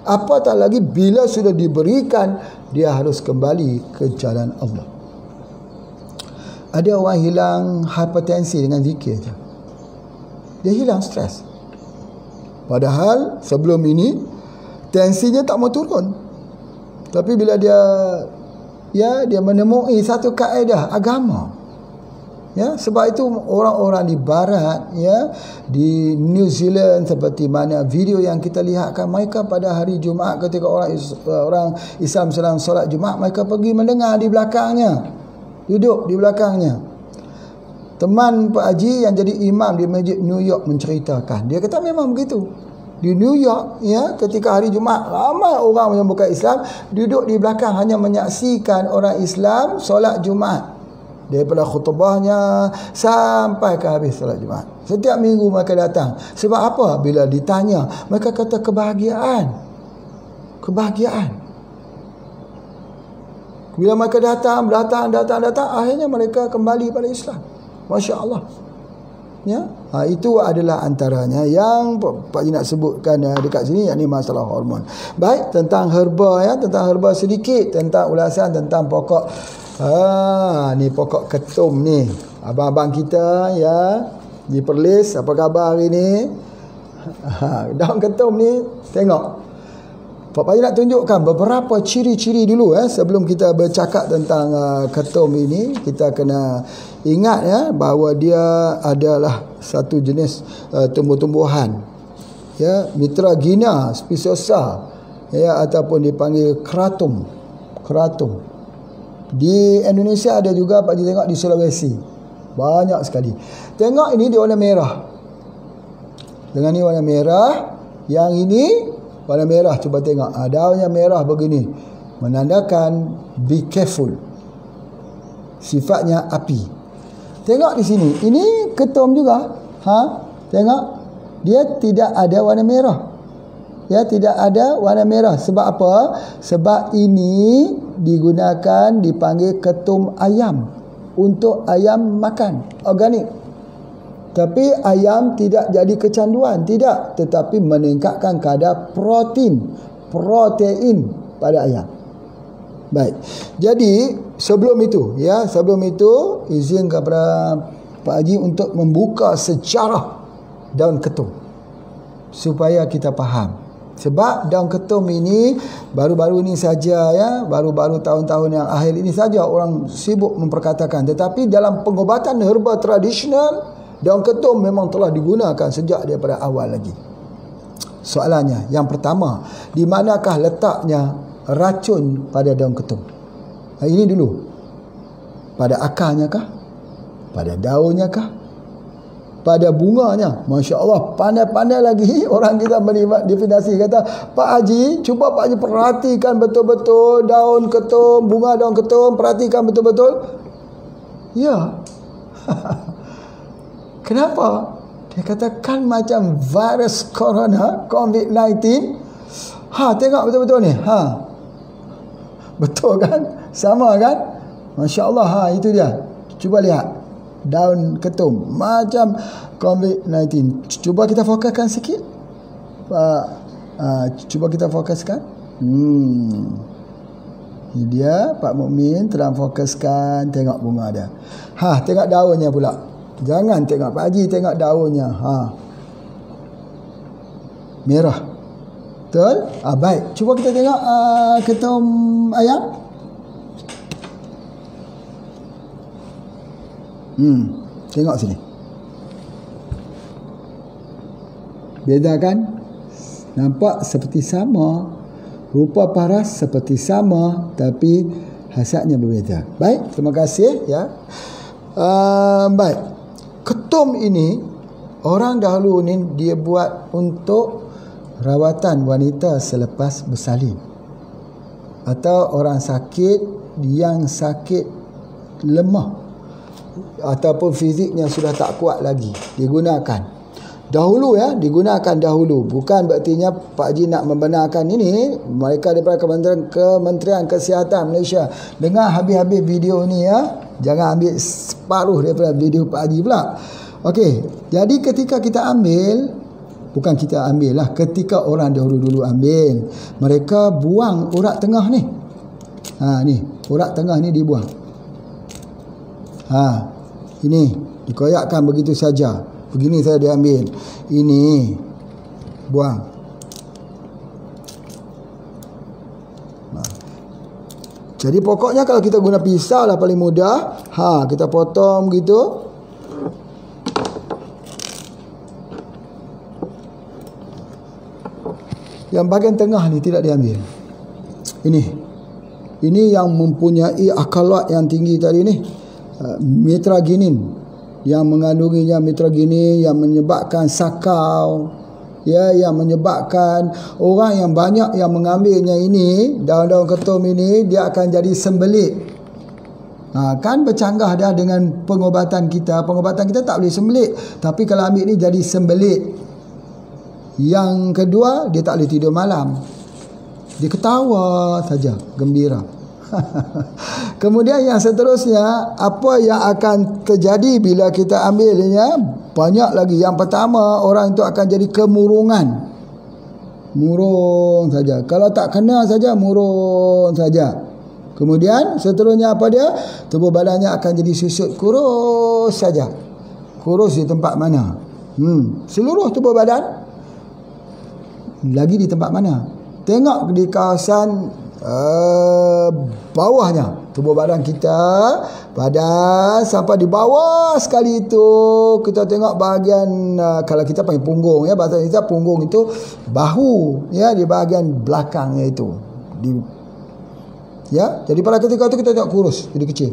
Apatah lagi bila sudah diberikan, dia harus kembali ke jalan Allah. Ada orang hilang hipertensi dengan zikir je. Dia hilang stres. Padahal sebelum ini tensinya tak mau turun. Tapi bila dia menemui satu kaedah agama. Ya, sebab itu orang-orang di barat di New Zealand seperti mana video yang kita lihatkan, mereka pada hari Jumaat ketika orang Islam sedang solat Jumaat, mereka pergi mendengar di belakangnya, duduk di belakangnya. Teman Pak Haji yang jadi imam di Masjid New York menceritakan, dia kata memang begitu. Di New York, ya, ketika hari Jumaat, ramai orang yang bukan Islam duduk di belakang hanya menyaksikan orang Islam solat Jumaat. Daripada khutbahnya sampai ke habis solat Jumaat. Setiap minggu mereka datang. Sebab apa? Bila ditanya, mereka kata kebahagiaan. Kebahagiaan. Bila mereka datang, akhirnya mereka kembali pada Islam. Masya Allah. Ya, itu adalah antaranya yang Pak Haji nak sebutkan dekat sini, yakni masalah hormon. Baik, tentang herba, ya, tentang herba sedikit, tentang ulasan tentang pokok. Ni pokok ketum ni. Abang-abang kita, ya, di Perlis, apa khabar hari ni? Daun ketum ni, tengok. Pak Haji nak tunjukkan beberapa ciri-ciri dulu, sebelum kita bercakap tentang ketum ini. Kita kena ingat, ya, bahawa dia adalah satu jenis tumbuh-tumbuhan, ya, Mitragina speciosa, ya, ataupun dipanggil keratum. Di Indonesia ada juga, Pak Haji tengok, di Sulawesi banyak sekali. Tengok ini dia warna merah. Dengan ni warna merah, yang ini warna merah, cuba tengok. Daunnya merah begini, menandakan be careful. Sifatnya api. Tengok di sini, ini ketum juga. Tengok, dia tidak ada warna merah. Ya, tidak ada warna merah. Sebab apa? Sebab ini digunakan, dipanggil ketum ayam, untuk ayam makan, organik. Tapi ayam tidak jadi kecanduan, tidak, tetapi meningkatkan kadar protein pada ayam. Baik. Jadi sebelum itu, izin kepada Pak Haji untuk membuka sejarah daun ketum supaya kita faham. Sebab daun ketum ini baru-baru ini saja, ya, baru-baru tahun-tahun yang akhir ini saja orang sibuk memperkatakan. Tetapi dalam pengobatan herba tradisional, daun ketum memang telah digunakan sejak daripada awal lagi. Soalannya, yang pertama, di manakah letaknya racun pada daun ketum? Ini dulu. Pada akarnya kah? Pada daunnya kah? Pada bunganya? Masya Allah, pandai-pandai lagi orang kita definisi. Kata, Pak Haji, cuba Pak Haji perhatikan betul-betul daun ketum, bunga daun ketum, perhatikan betul-betul. Ya. Kenapa? Dia katakan macam virus corona, COVID-19. Tengok betul-betul ni. Betul kan? Sama kan? Masya Allah, itu dia. Cuba lihat. Daun ketum macam COVID-19. Cuba kita fokuskan sikit, Pak. Cuba kita fokuskan. Ini dia, Pak Mukmin telah fokuskan. Tengok bunga dia. Tengok daunnya pula. Jangan tengok Pak Haji, tengok daunnya. Merah. Betul? Baik. Cuba kita tengok ketum ayam. Tengok sini. Beza kan? Nampak seperti sama, rupa paras seperti sama, tapi hasilnya berbeza. Baik, terima kasih, ya. Baik. Ketum ini orang dahulu ni dia buat untuk rawatan wanita selepas bersalin, atau orang sakit yang sakit lemah ataupun fiziknya sudah tak kuat lagi, digunakan dahulu, ya, digunakan dahulu. Bukan berartinya Pak Haji nak membenarkan ini. Mereka daripada Kementerian Kesihatan Malaysia, dengar habis-habis video ni, ya, jangan ambil separuh daripada video Pak Haji pula. Okey, jadi ketika kita ambil, bukan kita ambil lah, ketika orang dahulu-dulu ambil, mereka buang urat tengah ni. Ni urat tengah ni dibuang. Ini dikoyakkan begitu saja. Begini saya diambil. Ini buang. Jadi pokoknya kalau kita guna pisau lah paling mudah. Kita potong gitu. Yang bahagian tengah ni tidak diambil. Ini yang mempunyai akalat yang tinggi tadi ni. Mitraginin, yang mengandunginya mitraginin, yang menyebabkan sakau, ya, yang menyebabkan orang yang banyak yang mengambilnya ini, daun-daun ketum ini, dia akan jadi sembelit. Kan bercanggah dah dengan pengobatan kita. Pengobatan kita tak boleh sembelit, tapi kalau ambil ni jadi sembelit. Yang kedua, dia tak boleh tidur malam. Dia ketawa saja, gembira. Kemudian yang seterusnya, apa yang akan terjadi bila kita ambilnya? Banyak lagi. Yang pertama, orang itu akan jadi kemurungan. Murung saja. Kalau tak kena saja, murung saja. Kemudian seterusnya apa dia? Tubuh badannya akan jadi susut, kurus saja. Kurus di tempat mana? Seluruh tubuh badan. Lagi di tempat mana? Tengok di kawasan bawahnya tubuh badan kita, badan sampai di bawah sekali itu. Kita tengok bahagian kalau kita panggil punggung, ya, bahasa kita punggung itu bahu, ya, di bahagian belakangnya itu. Ya, jadi pada ketika itu kita tengok kurus, jadi kecil.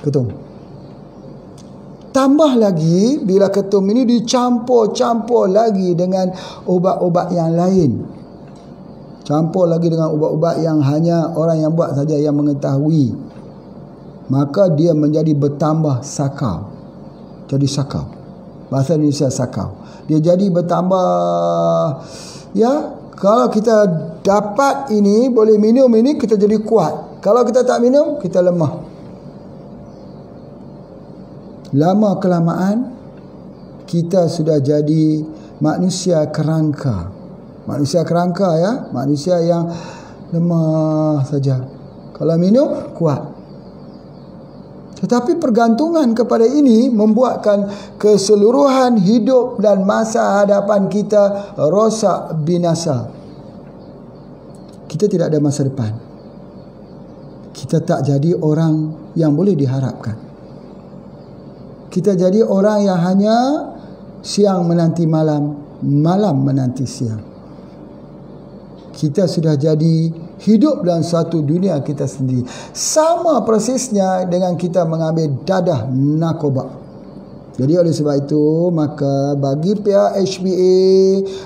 Ketum. Tambah lagi bila ketum ini dicampur-campur lagi dengan ubat-ubat yang lain. Campur lagi dengan ubat-ubat yang hanya orang yang buat saja yang mengetahui. Maka dia menjadi bertambah sakau. Jadi sakau. Bahasa Indonesia sakau. Dia jadi bertambah, ya, kalau kita dapat ini, boleh minum ini, kita jadi kuat. Kalau kita tak minum, kita lemah. Lama kelamaan, kita sudah jadi manusia kerangka. Manusia kerangka, ya, manusia yang lemah saja. Kalau minum, kuat. Tetapi pergantungan kepada ini membuatkan keseluruhan hidup dan masa hadapan kita rosak binasa. Kita tidak ada masa depan. Kita tak jadi orang yang boleh diharapkan. Kita jadi orang yang hanya siang menanti malam, malam menanti siang. Kita sudah jadi hidup dalam satu dunia kita sendiri. Sama persisnya dengan kita mengambil dadah narkoba. Jadi oleh sebab itu, maka bagi pihak HPA,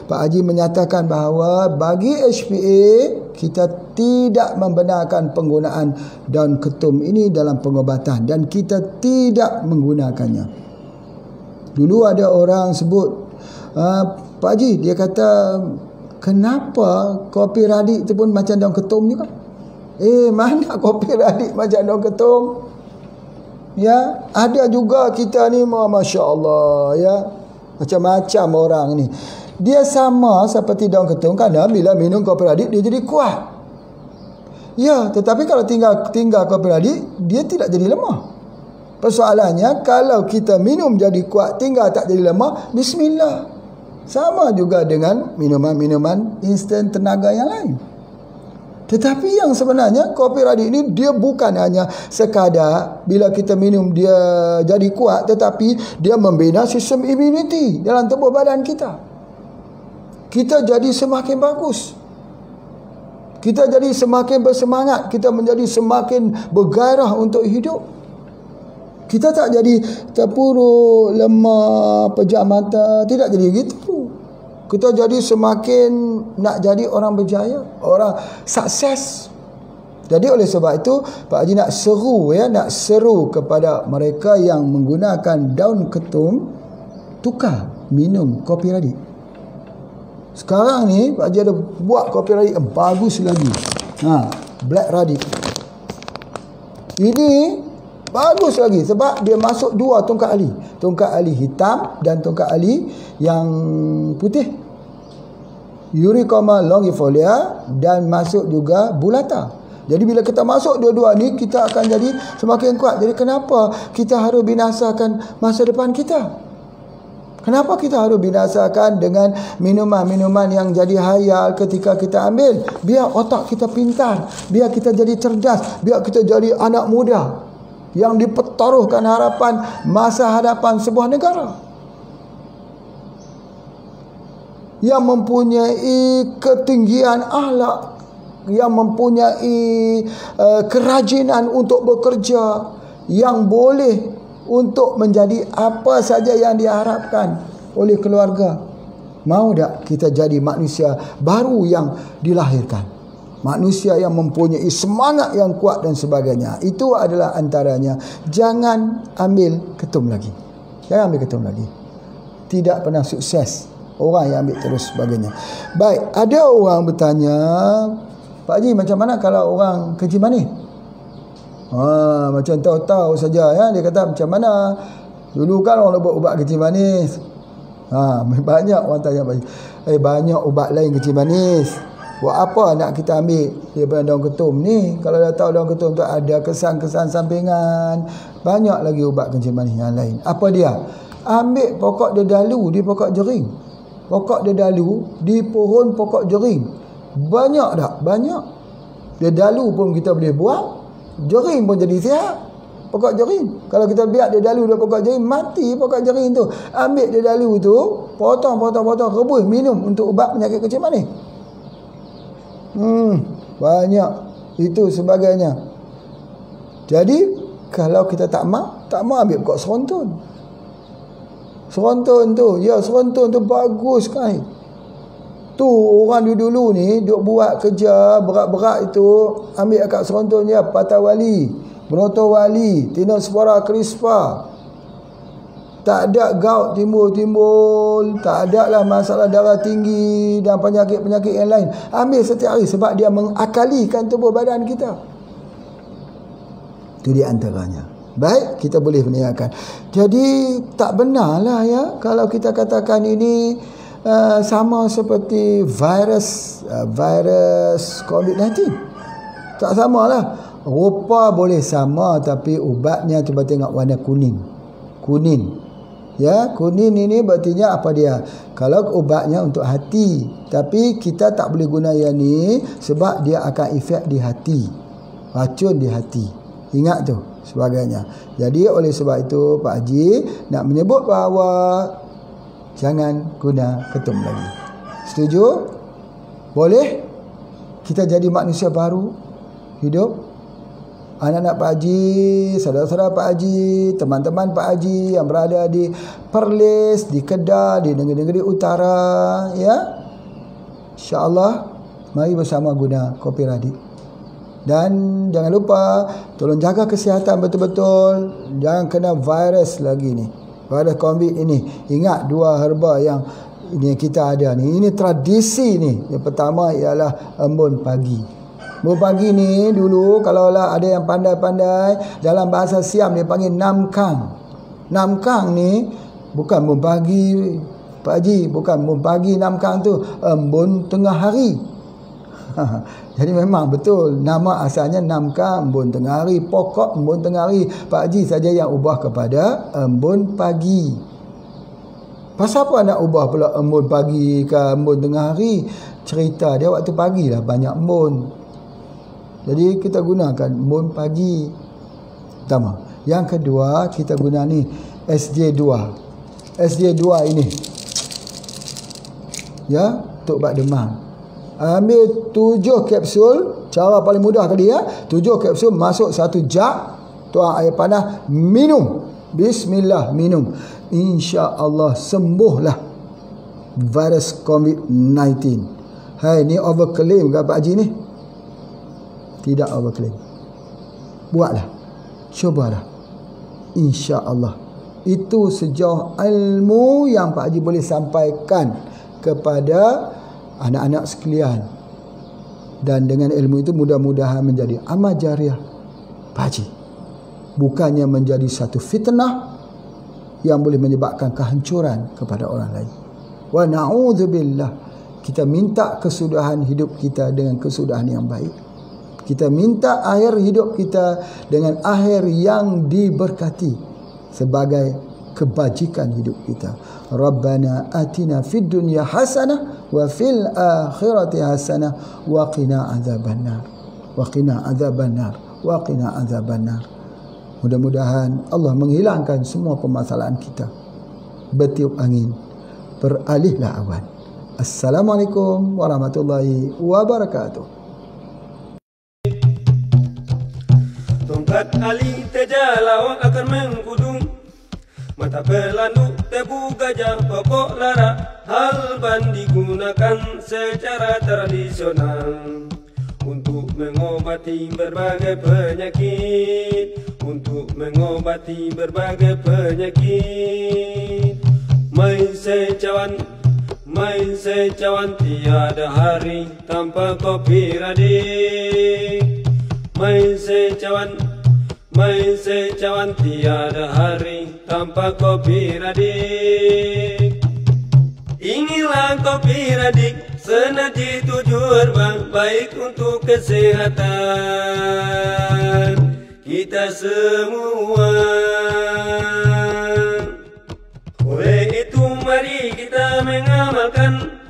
Pak Haji menyatakan bahawa bagi HPA, kita tidak membenarkan penggunaan daun ketum ini dalam pengobatan dan kita tidak menggunakannya. Dulu ada orang sebut, Pak Haji, dia kata, kenapa kopi radik itu pun macam daun ketum juga? Mana kopi radik macam daun ketum? Ya, ada juga kita ni, Masya Allah, ya, macam-macam orang ni. Dia sama seperti daun ketum, kerana bila minum kopi radik dia jadi kuat. Ya, tetapi kalau tinggal kopi radik, dia tidak jadi lemah. Persoalannya, kalau kita minum jadi kuat, tinggal tak jadi lemah, bismillah. Sama juga dengan minuman-minuman instan tenaga yang lain. Tetapi yang sebenarnya kopi radik ini dia bukan hanya sekadar bila kita minum dia jadi kuat, tetapi dia membina sistem imuniti dalam tubuh badan kita. Kita jadi semakin bagus. Kita jadi semakin bersemangat, kita menjadi semakin bergairah untuk hidup. Kita tak jadi terpuruk, lemah, pejam mata, tidak jadi gitu. Kita jadi semakin nak jadi orang berjaya, orang sukses. Jadi oleh sebab itu Pak Haji nak seru kepada mereka yang menggunakan daun ketum, tukar minum kopi radik. Sekarang ni Pak Haji ada buat kopi radik yang bagus lagi. Black radik. Ini bagus lagi sebab dia masuk dua tongkat ali. Tongkat ali hitam dan tongkat ali yang putih. Uricoma longifolia dan masuk juga bulata. Jadi bila kita masuk dua-dua ni, kita akan jadi semakin kuat. Jadi kenapa kita harus binasakan masa depan kita? Kenapa kita harus binasakan dengan minuman-minuman yang jadi hayal ketika kita ambil? Biar otak kita pintar, biar kita jadi cerdas, biar kita jadi anak muda yang dipertaruhkan harapan masa hadapan sebuah negara yang mempunyai ketinggian akhlak, yang mempunyai kerajinan untuk bekerja, yang boleh untuk menjadi apa saja yang diharapkan oleh keluarga. Mau tak kita jadi manusia baru yang dilahirkan? Manusia yang mempunyai semangat yang kuat dan sebagainya. Itu adalah antaranya. Jangan ambil ketum lagi. Jangan ambil ketum lagi. Tidak pernah sukses orang yang ambil terus sebagainya. Baik, ada orang bertanya, Pak Haji, macam mana kalau orang kencing manis? Macam tahu-tahu saja ya. Dia kata macam mana? Dulu kan orang buat ubat kencing manis. Banyak orang tanya Pak Haji, banyak ubat lain kencing manis. Buat apa nak kita ambil daripada daun ketum ni? Kalau dah tahu daun ketum tu ada kesan-kesan sampingan, banyak lagi ubat kencing manis yang lain. Apa dia? Ambil pokok dedalu di pokok jering. Pokok dedalu di pohon pokok jering. Banyak tak? Banyak. Dedalu pun kita boleh buang, jering pun jadi sihat. Pokok jering. Kalau kita biar dedalu di pokok jering, mati pokok jering tu. Ambil dedalu tu, potong, rebus, minum untuk ubat penyakit kencing manis. Banyak itu sebagainya. Jadi kalau kita tak mau ambil pokok seronton. Seronton tu bagus kan. Tu orang dulu ni duk buat kerja berat-berat itu, ambil akak seronton dia, patawali, bronowali, tinospora crispa. Tak ada gout timbul-timbul, tak ada lah masalah darah tinggi dan penyakit-penyakit yang lain. Ambil setiap hari sebab dia mengakalikan tubuh badan kita. Itu di antaranya. Baik, kita boleh mendengarkan. Jadi tak benarlah ya kalau kita katakan ini sama seperti virus COVID-19. Tak samalah. Rupa boleh sama tapi ubatnya cuba tengok warna kuning. Ya, kuning ini berartinya apa dia? Kalau ubatnya untuk hati, tapi kita tak boleh guna yang ni sebab dia akan efek di hati. Racun di hati. Ingat tu sebagainya. Jadi oleh sebab itu Pak Haji nak menyebut bahawa jangan guna ketum lagi. Setuju? Boleh? Kita jadi manusia baru hidup. Anak-anak Pak Haji, saudara-saudara Pak Haji, teman-teman Pak Haji yang berada di Perlis, di Kedah, di negeri-negeri utara, ya. InsyaAllah, mari bersama guna Kopi Radik. Dan jangan lupa, tolong jaga kesihatan betul-betul. Jangan kena virus lagi ni. Virus COVID ini. Ingat dua herba yang ini kita ada ni. Ini tradisi ni. Yang pertama ialah embun pagi. Embun pagi ni dulu kalau lah ada yang pandai-pandai dalam bahasa Siam dia panggil namkang. Namkang ni bukan embun pagi Pak Haji, bukan embun pagi namkang tu, embun tengah hari. Jadi memang betul nama asalnya namkang, embun tengah hari, pokok embun tengah hari. Pak Haji saja yang ubah kepada embun pagi. Pasal apa nak ubah pula embun pagi ke embun tengah hari? Cerita dia waktu pagi lah banyak embun. Jadi kita gunakan embun pagi. Pertama. Yang kedua kita guna ni SJ2. SJ2 ini. Ya, untuk ubat demam. Ambil 7 kapsul, cara paling mudah kali ya. 7 kapsul masuk 1 jug, tuang air panas, minum. Bismillah, minum. Insya-Allah sembuhlah virus COVID-19. Hai, ni overclaim ke Pak Haji ni? Tidak overclaim. Buatlah. Cubalah. InsyaAllah. Itu sejauh ilmu yang Pak Haji boleh sampaikan kepada anak-anak sekalian. Dan dengan ilmu itu mudah-mudahan menjadi amal jariah Pak Haji. Bukannya menjadi satu fitnah yang boleh menyebabkan kehancuran kepada orang lain. Wa na'udzubillah. Kita minta kesudahan hidup kita dengan kesudahan yang baik. Kita minta akhir hidup kita dengan akhir yang diberkati sebagai kebajikan hidup kita. Rabbana atina fid dunya hasanah wa fil akhirati hasanah wa qina adzabannar. Wa qina adzabannar. Wa qina adzabannar. Mudah-mudahan Allah menghilangkan semua permasalahan kita. Bertiup angin, beralihlah awan. Assalamualaikum warahmatullahi wabarakatuh. Tongkat Ali teja lawak akan mengkudung, Mata pelanduk tebu gajah pokok lara halban digunakan secara tradisional untuk mengobati berbagai penyakit, untuk mengobati berbagai penyakit. Main secawan tiada hari tanpa kopi radik. Main secawan tiada hari tanpa kopi radik. Inilah kopi radik, senaji tujuh herba baik untuk kesehatan kita semua. Oleh itu mari kita mengamalkan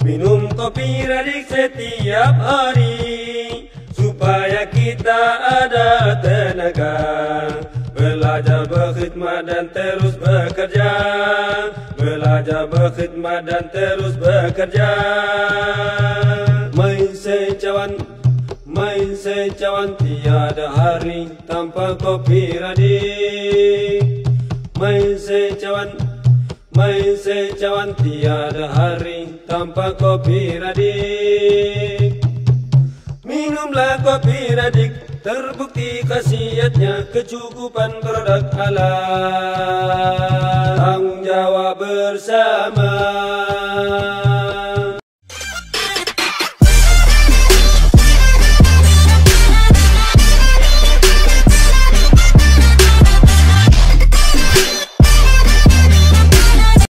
minum kopi radik setiap hari, supaya kita ada tenaga belajar berkhidmat dan terus bekerja, belajar berkhidmat dan terus bekerja. Main secawan tiada hari tanpa kopi radik. Main secawan tiada hari tanpa kopi radik. Minumlah kopi radik, terbukti khasiatnya kecukupan produk halal. Tanggung jawab bersama.